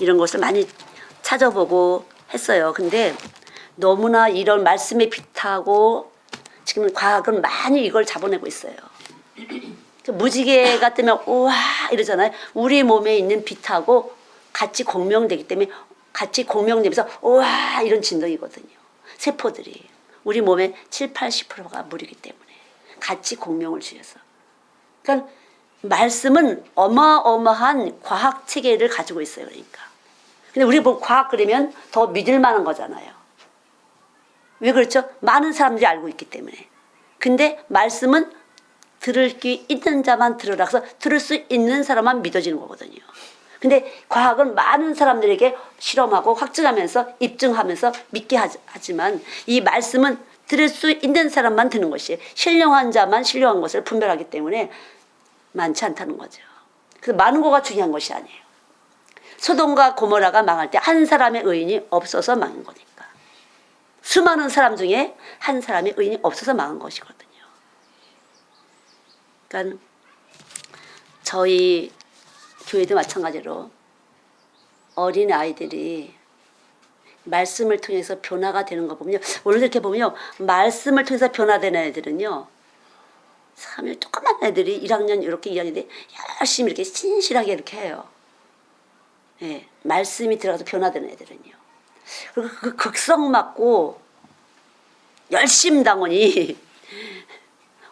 이런 것을 많이 찾아보고 했어요. 근데 너무나 이런 말씀의 빛하고 지금 과학은 많이 이걸 잡아내고 있어요. 무지개가 뜨면 우와 이러잖아요. 우리 몸에 있는 빛하고 같이 공명되기 때문에, 같이 공명되면서 우와 이런 진동이거든요. 세포들이 우리 몸의 70~80%가 물이기 때문에 같이 공명을 주셔서. 그러니까 말씀은 어마어마한 과학 체계를 가지고 있어요. 그러니까. 근데 우리 뭐 과학 그러면 더 믿을 만한 거잖아요. 왜 그렇죠? 많은 사람들이 알고 있기 때문에. 근데 말씀은 들을 귀 있는 자만 들으라. 그래서 들을 수 있는 사람만 믿어지는 거거든요. 근데 과학은 많은 사람들에게 실험하고 확증하면서 입증하면서 믿게 하지만, 이 말씀은 들을 수 있는 사람만 듣는 것이에요. 신령한 자만 신령한 것을 분별하기 때문에 많지 않다는 거죠. 그래서 많은 거가 중요한 것이 아니에요. 소돔과 고모라가 망할 때 한 사람의 의인이 없어서 망한 거니까. 수많은 사람 중에 한 사람의 의인이 없어서 망한 것이거든요. 그러니까 저희 교회도 마찬가지로 어린 아이들이 말씀을 통해서 변화가 되는 거 보면요. 오늘도 이렇게 보면요. 말씀을 통해서 변화되는 애들은요. 참 조그만 애들이 1학년 이렇게 2학년인데 열심히 이렇게 신실하게 이렇게 해요. 예, 말씀이 들어가서 변화되는 애들은요. 그리고 그 극성 맞고 열심당원이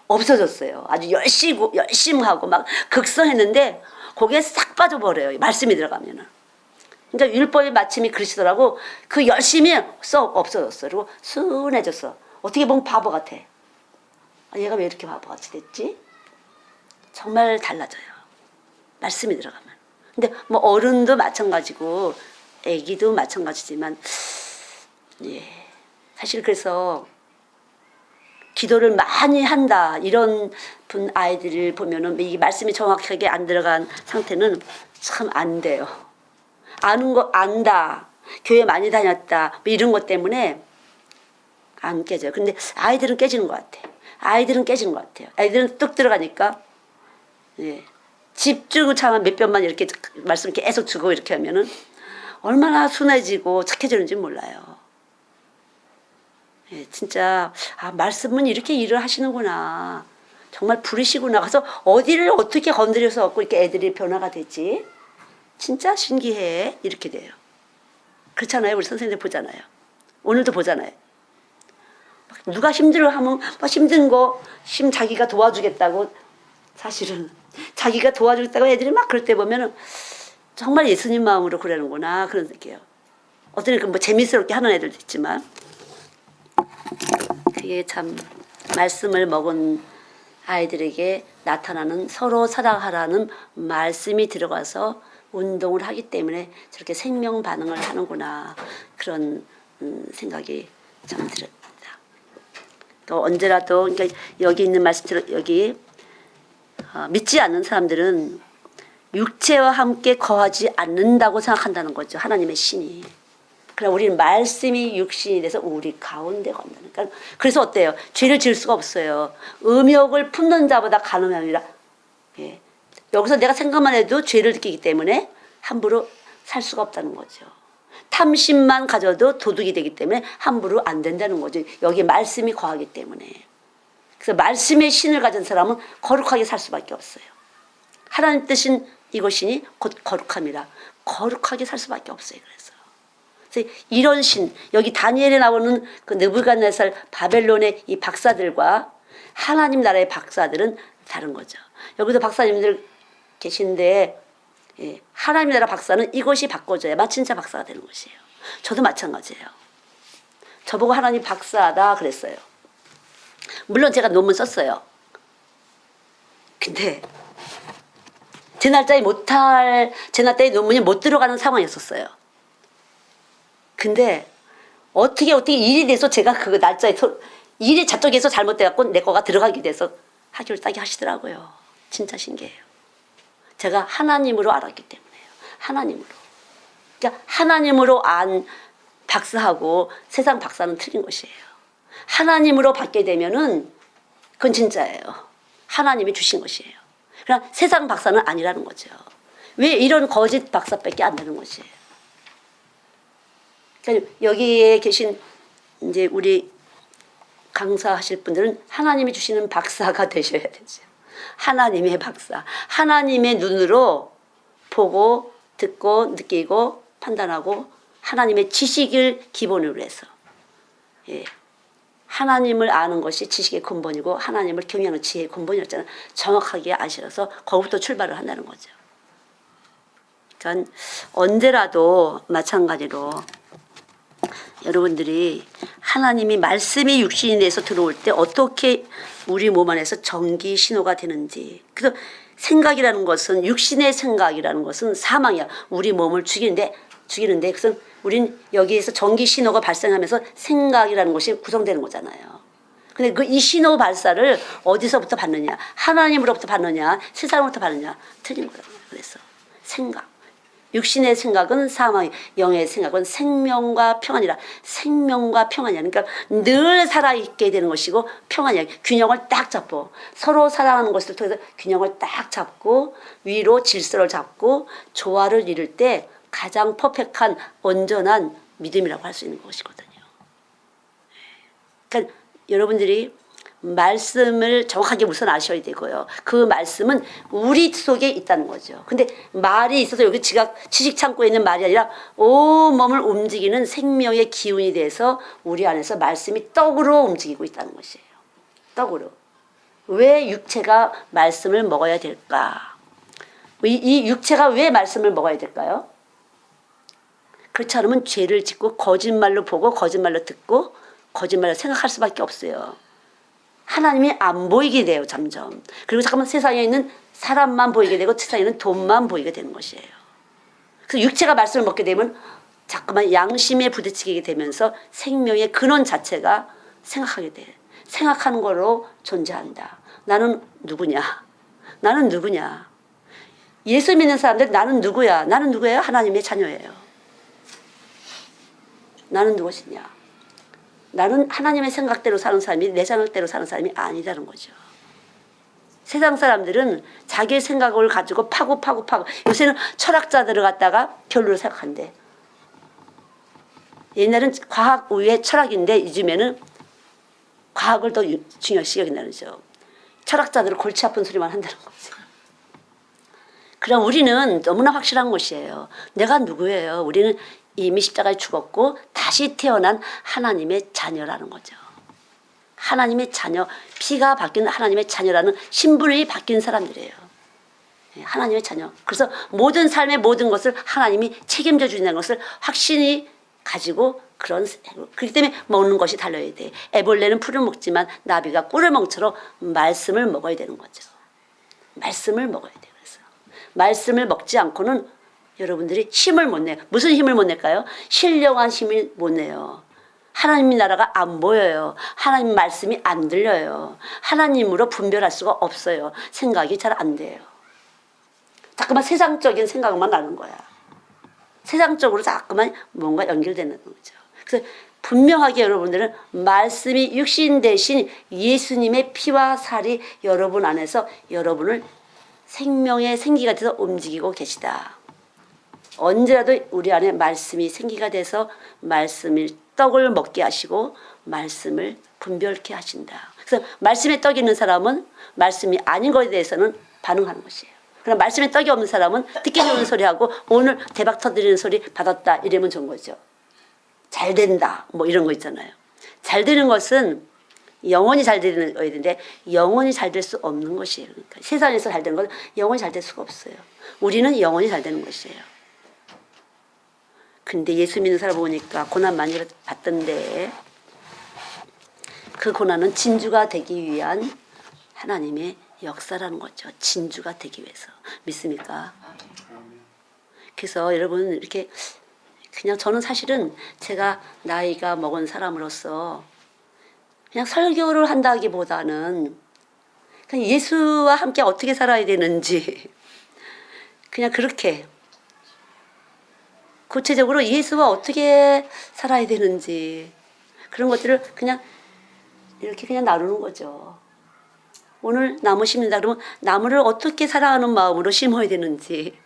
없어졌어요. 아주 열심히 하고 막 극성했는데 거기에 싹 빠져버려요. 말씀이 들어가면은. 그러니까 율법의 마침이 그러시더라고. 그 열심이 썩 없어졌어. 그리고 순해졌어. 어떻게 보면 바보 같아. 아, 얘가 왜 이렇게 바보같이 됐지? 정말 달라져요. 말씀이 들어가면. 근데 뭐 어른도 마찬가지고 애기도 마찬가지지만, 예, 사실 그래서 기도를 많이 한다 이런 분 아이들을 보면은 이 말씀이 정확하게 안 들어간 상태는 참 안 돼요. 아는 거 안다, 교회 많이 다녔다 뭐 이런 것 때문에 안 깨져요. 근데 아이들은 깨지는 것 같아. 아이들은 깨지는 것 같아요. 아이들은 뚝 들어가니까, 예, 집중을 참 몇 번만 이렇게 말씀 계속 주고 이렇게 하면은 얼마나 순해지고 착해지는지 몰라요. 예, 진짜 말씀은 이렇게 일을 하시는구나. 정말 부르시구나. 가서 어디를 어떻게 건드려서 얻고 이렇게 애들이 변화가 되지? 진짜 신기해. 이렇게 돼요. 그렇잖아요. 우리 선생님들 보잖아요. 오늘도 보잖아요. 누가 힘들어하면 막 힘든 거 자기가 도와주겠다고 사실은 자기가 도와주겠다고 애들이 막 그럴 때 보면은 정말 예수님 마음으로 그러는구나 그런 느껴요. 어떤 애는 뭐 재미스럽게 하는 애들도 있지만 그게 참 말씀을 먹은 아이들에게 나타나는 서로 사랑하라는 말씀이 들어가서 운동을 하기 때문에 저렇게 생명 반응을 하는구나 그런 생각이 참 들었습니다. 또 언제라도 그러니까 여기 있는 말씀처럼 여기 믿지 않는 사람들은 육체와 함께 거하지 않는다고 생각한다는 거죠. 하나님의 신이. 그러나 우리는 말씀이 육신이 돼서 우리 가운데 건다는. 그러니까 그래서 어때요? 죄를 지을 수가 없어요. 음욕을 품는 자보다 가늠함이라. 예. 여기서 내가 생각만 해도 죄를 느끼기 때문에 함부로 살 수가 없다는 거죠. 탐심만 가져도 도둑이 되기 때문에 함부로 안 된다는 거죠. 여기 말씀이 거하기 때문에. 그래서 말씀의 신을 가진 사람은 거룩하게 살 수밖에 없어요. 하나님 뜻인 이것이니 곧 거룩함이라. 거룩하게 살 수밖에 없어요. 그래서 이런 신, 여기 다니엘에 나오는 그 느부갓네살 바벨론의 이 박사들과 하나님 나라의 박사들은 다른 거죠. 여기도 박사님들 계신데 예, 하나님 나라 박사는 이것이 바꿔줘야 진짜 박사가 되는 것이에요. 저도 마찬가지예요. 저보고 하나님 박사다 그랬어요. 물론 제가 논문 썼어요. 근데 제 날짜에 논문이 못 들어가는 상황이었어요. 근데 어떻게 일이 돼서 제가 그 날짜에 일이 저쪽에서 잘못돼갖고 내 거가 들어가게 돼서 학교를 따게 하시더라고요. 진짜 신기해요. 제가 하나님으로 알았기 때문에요. 하나님으로. 그러니까 하나님으로 안 박사하고 세상 박사는 틀린 것이에요. 하나님으로 받게 되면은 그건 진짜예요. 하나님이 주신 것이에요. 그러나 세상 박사는 아니라는 거죠. 왜 이런 거짓 박사밖에 안 되는 것이에요. 그러니까 여기에 계신 이제 우리 강사하실 분들은 하나님이 주시는 박사가 되셔야 되죠. 하나님의 박사. 하나님의 눈으로 보고 듣고 느끼고 판단하고 하나님의 지식을 기본으로 해서 예. 하나님을 아는 것이 지식의 근본이고 하나님을 경외하는 지혜의 근본이었잖아요. 정확하게 아시라서 거기부터 출발을 한다는 거죠. 그러니까 언제라도 마찬가지로 여러분들이 하나님이 말씀이 육신이 돼서 들어올 때 어떻게 우리 몸 안에서 전기 신호가 되는지. 그래서 생각이라는 것은 육신의 생각이라는 것은 사망이야. 우리 몸을 죽이는데 그것은 우린 여기에서 전기 신호가 발생하면서 생각이라는 것이 구성되는 거잖아요. 근데 이 신호 발사를 어디서부터 받느냐? 하나님으로부터 받느냐? 세상으로부터 받느냐? 틀린 거예요. 그래서 생각. 육신의 생각은 사망, 영의 생각은 생명과 평안이라. 생명과 평안이야. 그러니까 늘 살아있게 되는 것이고 평안이야. 균형을 딱 잡고 서로 사랑하는 것을 통해서 균형을 딱 잡고 위로 질서를 잡고 조화를 이룰 때 가장 퍼펙트한 온전한 믿음이라고 할 수 있는 것이거든요. 그러니까 여러분들이 말씀을 정확하게 우선 아셔야 되고요. 그 말씀은 우리 속에 있다는 거죠. 근데 말이 있어서 여기 지식 창고에 있는 말이 아니라 온 몸을 움직이는 생명의 기운이 돼서 우리 안에서 말씀이 떡으로 움직이고 있다는 것이에요. 떡으로. 왜 육체가 말씀을 먹어야 될까? 이 육체가 왜 말씀을 먹어야 될까요? 그렇지 않으면 죄를 짓고 거짓말로 보고 거짓말로 듣고 거짓말로 생각할 수밖에 없어요. 하나님이 안 보이게 돼요, 점점. 그리고 잠깐만 세상에 있는 사람만 보이게 되고 세상에 있는 돈만 보이게 되는 것이에요. 그래서 육체가 말씀을 먹게 되면 자꾸만 양심에 부딪히게 되면서 생명의 근원 자체가 생각하게 돼. 생각하는 거로 존재한다. 나는 누구냐? 나는 누구냐? 예수 믿는 사람들 나는 누구야? 나는 누구예요? 하나님의 자녀예요. 나는 누구시냐? 나는 하나님의 생각대로 사는 사람이 내 생각대로 사는 사람이 아니라는 거죠. 세상 사람들은 자기의 생각을 가지고 파고. 요새는 철학자들을 갖다가 별로 생각한대. 옛날은 과학 위에 철학인데 요즘에는 과학을 더 중요시 여긴다는 거죠. 철학자들은 골치 아픈 소리만 한다는 거죠. 그럼 우리는 너무나 확실한 것이에요. 내가 누구예요? 우리는 이미 십자가에 죽었고 다시 태어난 하나님의 자녀라는 거죠. 하나님의 자녀, 피가 바뀐 하나님의 자녀라는 신분이 바뀐 사람들이에요. 하나님의 자녀. 그래서 모든 삶의 모든 것을 하나님이 책임져 주신다는 것을 확신이 가지고 그렇기 때문에 먹는 것이 달라야 돼. 애벌레는 풀을 먹지만 나비가 꿀을 먹처럼 말씀을 먹어야 되는 거죠. 말씀을 먹어야 돼요. 그래서 말씀을 먹지 않고는 여러분들이 힘을 못 내요. 무슨 힘을 못 낼까요? 신령한 힘을 못 내요. 하나님 나라가 안 보여요. 하나님 말씀이 안 들려요. 하나님으로 분별할 수가 없어요. 생각이 잘 안 돼요. 자꾸만 세상적인 생각만 나는 거야. 세상적으로 자꾸만 뭔가 연결되는 거죠. 그래서 분명하게 여러분들은 말씀이 육신 대신 예수님의 피와 살이 여러분 안에서 여러분을 생명의 생기가 돼서 움직이고 계시다. 언제라도 우리 안에 말씀이 생기가 돼서 말씀을 떡을 먹게 하시고 말씀을 분별케 하신다. 그래서 말씀에 떡이 있는 사람은 말씀이 아닌 것에 대해서는 반응하는 것이에요. 그럼 말씀에 떡이 없는 사람은 듣기 좋은 소리하고 오늘 대박 터뜨리는 소리 받았다 이러면 좋은 거죠. 잘 된다 뭐 이런 거 있잖아요. 잘 되는 것은 영원히 잘 되는 거였는데 영원히 잘 될 수 없는 것이에요. 그러니까 세상에서 잘 되는 건 영원히 잘 될 수가 없어요. 우리는 영원히 잘 되는 것이에요. 근데 예수 믿는 사람 보니까 고난 많이 받던데 그 고난은 진주가 되기 위한 하나님의 역사라는 거죠. 진주가 되기 위해서. 믿습니까? 그래서 여러분 이렇게 그냥 저는 사실은 제가 나이가 먹은 사람으로서 그냥 설교를 한다기보다는 그냥 예수와 함께 어떻게 살아야 되는지 그냥 그렇게 구체적으로 예수와 어떻게 살아야 되는지 그런 것들을 그냥 이렇게 그냥 나누는 거죠. 오늘 나무 심는다 그러면 나무를 어떻게 사랑하는 마음으로 심어야 되는지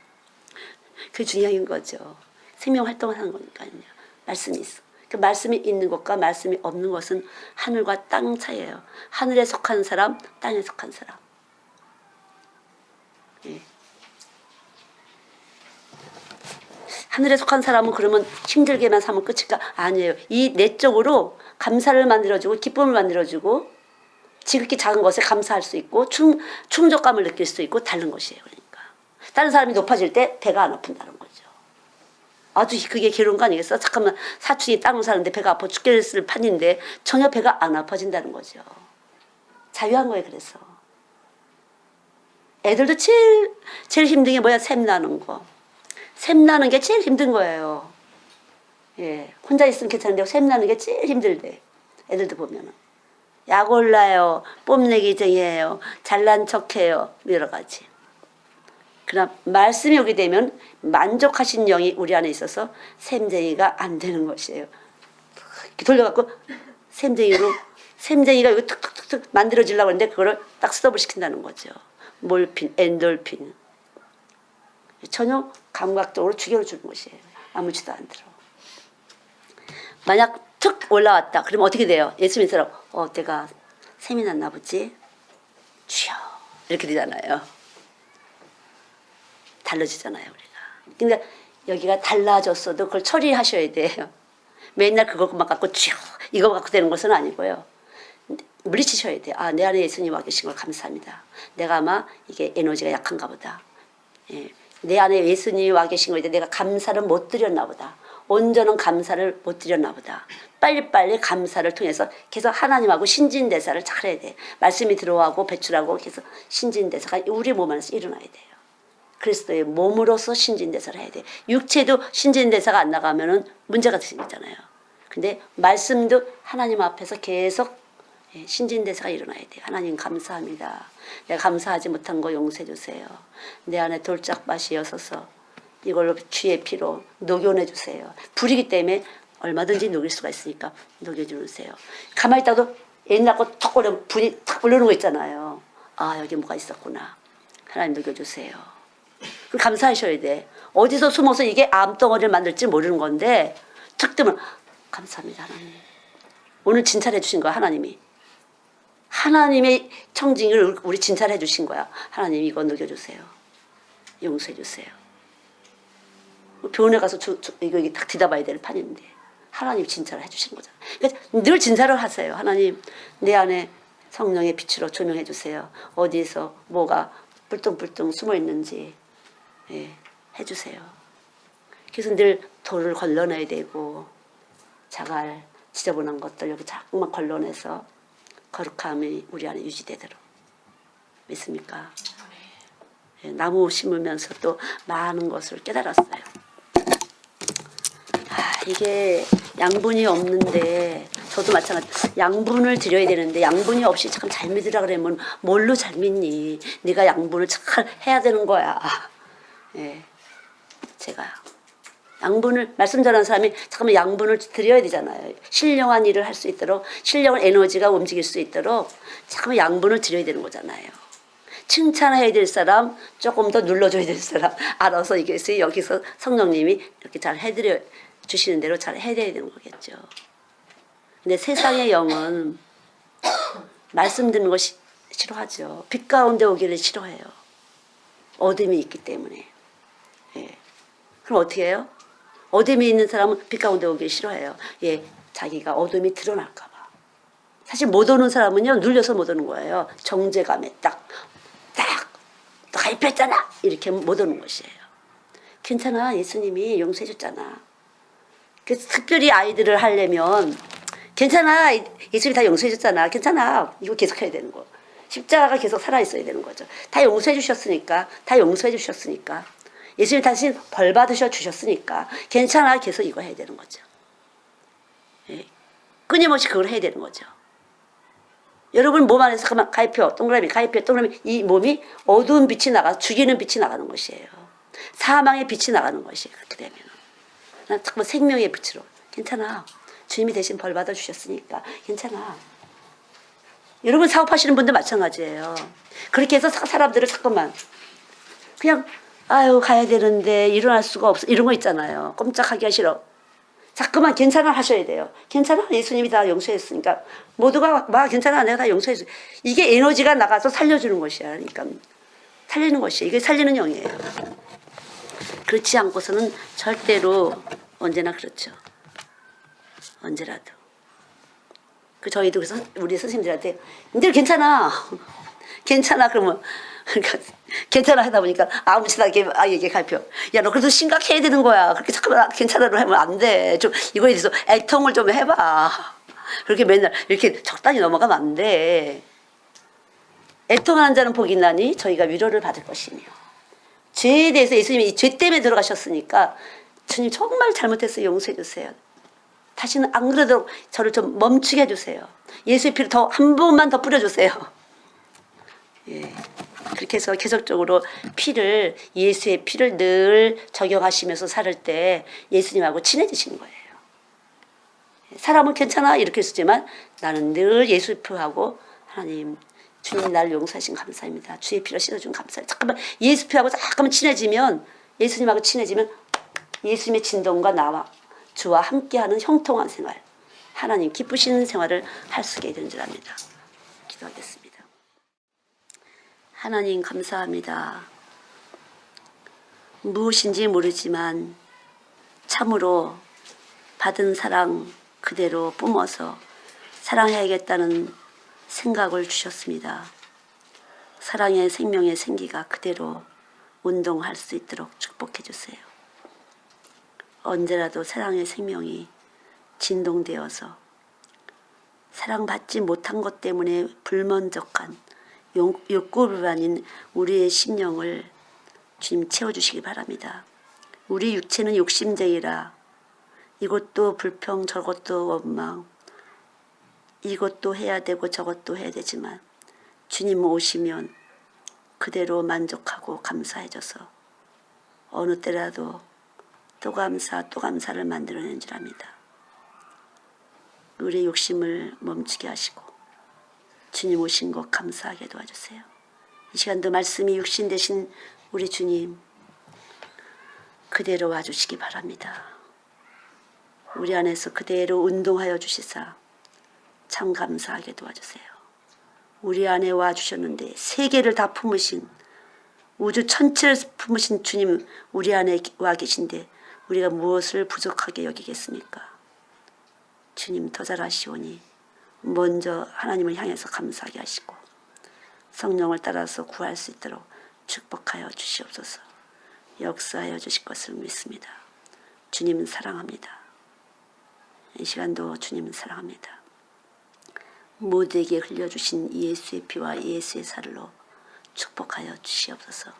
그게 중요한 거죠. 생명 활동을 하는 거니까요. 말씀이 있어. 그 말씀이 있는 것과 말씀이 없는 것은 하늘과 땅 차이예요. 하늘에 속한 사람, 땅에 속한 사람. 예. 하늘에 속한 사람은 그러면 힘들게만 살면 끝일까? 아니에요. 이 내적으로 감사를 만들어주고 기쁨을 만들어주고 지극히 작은 것에 감사할 수 있고 충족감을 느낄 수 있고 다른 것이에요. 그러니까 다른 사람이 높아질 때 배가 안 아픈다는 거죠. 아주 그게 괴로운 거 아니겠어? 잠깐만 사춘이 땅을 사는데 배가 아파 죽겠을 판인데 전혀 배가 안 아파진다는 거죠. 자유한 거예요. 그래서 애들도 제일 힘든 게 뭐야? 샘나는 거. 샘나는 게 제일 힘든 거예요. 예, 혼자 있으면 괜찮은데 샘나는 게 제일 힘들대. 애들도 보면은 약 올라요, 뽐내기쟁이에요, 잘난 척해요, 여러 가지. 그러나 말씀이 오게 되면 만족하신 영이 우리 안에 있어서 샘쟁이가 안 되는 것이에요. 이렇게 돌려갖고 샘쟁이가 이거 툭툭툭툭 만들어지려고 하는데 그거를 딱 스톱을 시킨다는 거죠. 몰핀, 엔돌핀. 전혀 감각적으로 죽여를 주는 것이에요. 아무지도 안 들어. 만약 툭 올라왔다. 그러면 어떻게 돼요? 예수 믿는 사람, 내가 샘이 났나 보지? 주여. 이렇게 되잖아요. 달라지잖아요, 우리가. 그러니까 여기가 달라졌어도 그걸 처리하셔야 돼요. 맨날 그것만 갖고 주여. 이거 갖고 되는 것은 아니고요. 물리치셔야 돼요. 아, 내 안에 예수님 와 계신 걸 감사합니다. 내가 아마 이게 에너지가 약한가 보다. 예. 내 안에 예수님이 와 계신 거에 내가 감사를 못 드렸나 보다. 온전한 감사를 못 드렸나 보다. 빨리빨리 감사를 통해서 계속 하나님하고 신진대사를 잘해야 돼. 말씀이 들어가고 배출하고 계속 신진대사가 우리 몸 안에서 일어나야 돼요. 그리스도의 몸으로서 신진대사를 해야 돼. 육체도 신진대사가 안 나가면은 문제가 생기잖아요. 근데 말씀도 하나님 앞에서 계속 신진대사가 일어나야 돼. 하나님 감사합니다. 내가 감사하지 못한 거 용서해 주세요. 내 안에 돌짝밭이 여서서 이걸로 주의 피로 녹여내 주세요. 불이기 때문에 얼마든지 녹일 수가 있으니까 녹여주세요. 가만히 있다가도 옛날 거 턱 오르면 불이 탁 오르는 거 있잖아요. 아, 여기 뭐가 있었구나. 하나님 녹여주세요. 그럼 감사하셔야 돼. 어디서 숨어서 이게 암덩어리를 만들지 모르는 건데 툭 뜨면 감사합니다 하나님. 오늘 진찰해 주신 거야 하나님이. 하나님의 청징을 우리 진찰해 주신 거야. 하나님 이거 녹여주세요. 용서해 주세요. 병원에 가서 이거 딱 뒤다봐야 될 판인데 하나님 진찰을 해주시는 거잖아요. 그러니까 늘 진찰을 하세요. 하나님 내 안에 성령의 빛으로 조명해 주세요. 어디에서 뭐가 뿔뚱뿔뚱 숨어 있는지 해주세요. 그래서 늘 돌을 걸러내야 되고 자갈 지저분한 것들 여기 자꾸만 걸러내서 거룩함이 우리 안에 유지되도록 믿습니까? 나무 심으면서 또 많은 것을 깨달았어요. 이게 양분이 없는데 저도 마찬가지 양분을 드려야 되는데 양분이 없이 참 잘 믿으라 그러면 뭘로 잘 믿니? 네가 양분을 잘 해야 되는 거야. 제가 양분을 말씀 전하는 사람이 잠깐만 양분을 드려야 되잖아요. 신령한 일을 할 수 있도록 신령한 에너지가 움직일 수 있도록 잠깐만 양분을 드려야 되는 거잖아요. 칭찬해야 될 사람 조금 더 눌러줘야 될 사람 알아서 이게 여기서 성령님이 이렇게 잘 해드려 주시는 대로 잘 해드려야 되는 거겠죠. 근데 세상의 영은 말씀 듣는 거 싫어하죠. 빛 가운데 오기를 싫어해요. 어둠이 있기 때문에. 그럼 어떻게 해요? 어둠이 있는 사람은 빛 가운데 오기 싫어해요. 자기가 어둠이 드러날까 봐. 사실 못 오는 사람은요, 눌려서 못 오는 거예요. 정죄감에 딱 너 가입했잖아 이렇게 못 오는 것이에요. 괜찮아, 예수님이 용서해 줬잖아. 그래서 특별히 아이들을 하려면 괜찮아, 예수님이 다 용서해 줬잖아. 괜찮아, 이거 계속 해야 되는 거. 십자가가 계속 살아있어야 되는 거죠. 다 용서해 주셨으니까, 다 용서해 주셨으니까, 예수님 다시 벌 받으셔 주셨으니까 괜찮아, 계속 이거 해야 되는 거죠. 끊임없이 그걸 해야 되는 거죠. 여러분 몸 안에서 그만 가입표 동그라미 이 몸이 어두운 빛이 나가 죽이는 빛이 나가는 것이에요. 사망의 빛이 나가는 것이에요. 그렇게 되면 난 잠깐 생명의 빛으로 괜찮아. 주님이 대신 벌 받아 주셨으니까 괜찮아. 여러분 사업하시는 분들 마찬가지예요. 그렇게 해서 사람들을 잠깐만 그냥 아유 가야 되는데 일어날 수가 없어 이런 거 있잖아요. 꼼짝하기가 싫어. 자꾸만 괜찮아 하셔야 돼요. 괜찮아? 예수님이 다 용서했으니까 모두가 막 괜찮아 내가 다 용서했어. 이게 에너지가 나가서 살려주는 것이야. 그러니까 살리는 것이에요. 이게 살리는 영이에요. 그렇지 않고서는 절대로 언제나 그렇죠. 언제라도. 저희도 그래서 우리 선생님들한테 늘 괜찮아. 괜찮아 그러면 그러니까 괜찮아 하다 보니까 아무렇지도 않게 아이에게 가르쳐. 야, 너 그래도 심각해야 되는 거야. 그렇게 잠깐만 괜찮아로 하면 안 돼. 좀 이거에 대해서 애통을 좀 해봐. 그렇게 맨날 이렇게 적당히 넘어가면 안 돼. 애통하는 자는 복이 나니 저희가 위로를 받을 것이며. 죄에 대해서 예수님이 이 죄 때문에 들어가셨으니까 주님 정말 잘못했어요. 용서해 주세요. 다시는 안 그러도록 저를 좀 멈추게 해주세요. 예수의 피를 더 한 번만 더 뿌려주세요. 그렇게 해서 계속적으로 예수의 피를 늘 적용하시면서 살 때 예수님하고 친해지시는 거예요. 사람은 괜찮아 이렇게 쓰지만 나는 늘 예수의 피하고 하나님 주님 나를 용서하신 감사합니다. 주의 피로 씻어준 감사합니다. 잠깐만 예수 피하고 잠깐만 친해지면 예수님하고 친해지면 예수님의 진동과 나와 주와 함께하는 형통한 생활 하나님 기쁘시는 생활을 할 수 있게 되는 줄 압니다. 기도하겠습니다. 하나님 감사합니다. 무엇인지 모르지만 참으로 받은 사랑 그대로 뿜어서 사랑해야겠다는 생각을 주셨습니다. 사랑의 생명의 생기가 그대로 운동할 수 있도록 축복해 주세요. 언제라도 사랑의 생명이 진동되어서 사랑받지 못한 것 때문에 불만족한 욕구불만인 우리의 심령을 주님 채워주시기 바랍니다. 우리 육체는 욕심쟁이라 이것도 불평 저것도 원망 이것도 해야 되고 저것도 해야 되지만 주님 오시면 그대로 만족하고 감사해져서 어느 때라도 또 감사 또 감사를 만들어낸 줄 압니다. 우리의 욕심을 멈추게 하시고 주님 오신 것 감사하게 도와주세요. 이 시간도 말씀이 육신 되신 우리 주님 그대로 와주시기 바랍니다. 우리 안에서 그대로 운동하여 주시사 참 감사하게 도와주세요. 우리 안에 와주셨는데 세계를 다 품으신 우주 전체를 품으신 주님 우리 안에 와 계신데 우리가 무엇을 부족하게 여기겠습니까? 주님 더 잘하시오니 먼저 하나님을 향해서 감사하게 하시고 성령을 따라서 구할 수 있도록 축복하여 주시옵소서. 역사하여 주실 것을 믿습니다. 주님 사랑합니다. 이 시간도 주님 사랑합니다. 모두에게 흘려주신 예수의 피와 예수의 살로 축복하여 주시옵소서.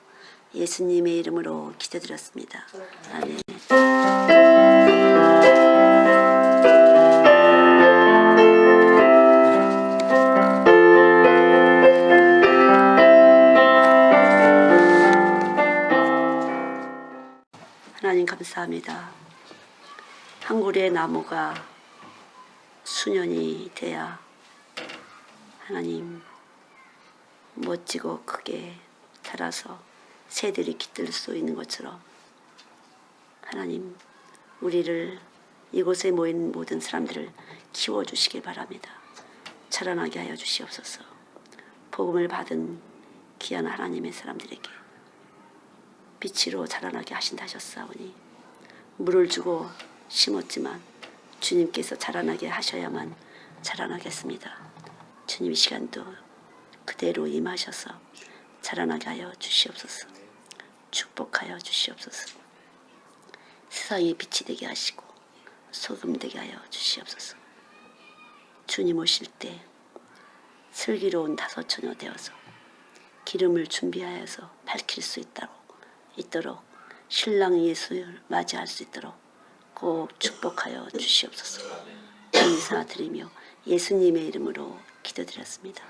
예수님의 이름으로 기도드렸습니다. 아멘. 하나님 감사합니다. 한 그루의 나무가 수년이 돼야 하나님 멋지고 크게 자라서 새들이 깃들 수 있는 것처럼 하나님 우리를 이곳에 모인 모든 사람들을 키워주시길 바랍니다. 자라나게 하여 주시옵소서. 복음을 받은 귀한 하나님의 사람들에게 빛으로 자라나게 하신다 하셨사오니 물을 주고 심었지만 주님께서 자라나게 하셔야만 자라나겠습니다. 주님 이 시간도 그대로 임하셔서 자라나게 하여 주시옵소서. 축복하여 주시옵소서. 세상에 빛이 되게 하시고 소금 되게 하여 주시옵소서. 주님 오실 때 슬기로운 다섯 처녀 되어서 기름을 준비하여서 밝힐 수 있도록 신랑 예수를 맞이할 수 있도록 꼭 축복하여 주시옵소서. 감사드리며 예수님의 이름으로 기도드렸습니다.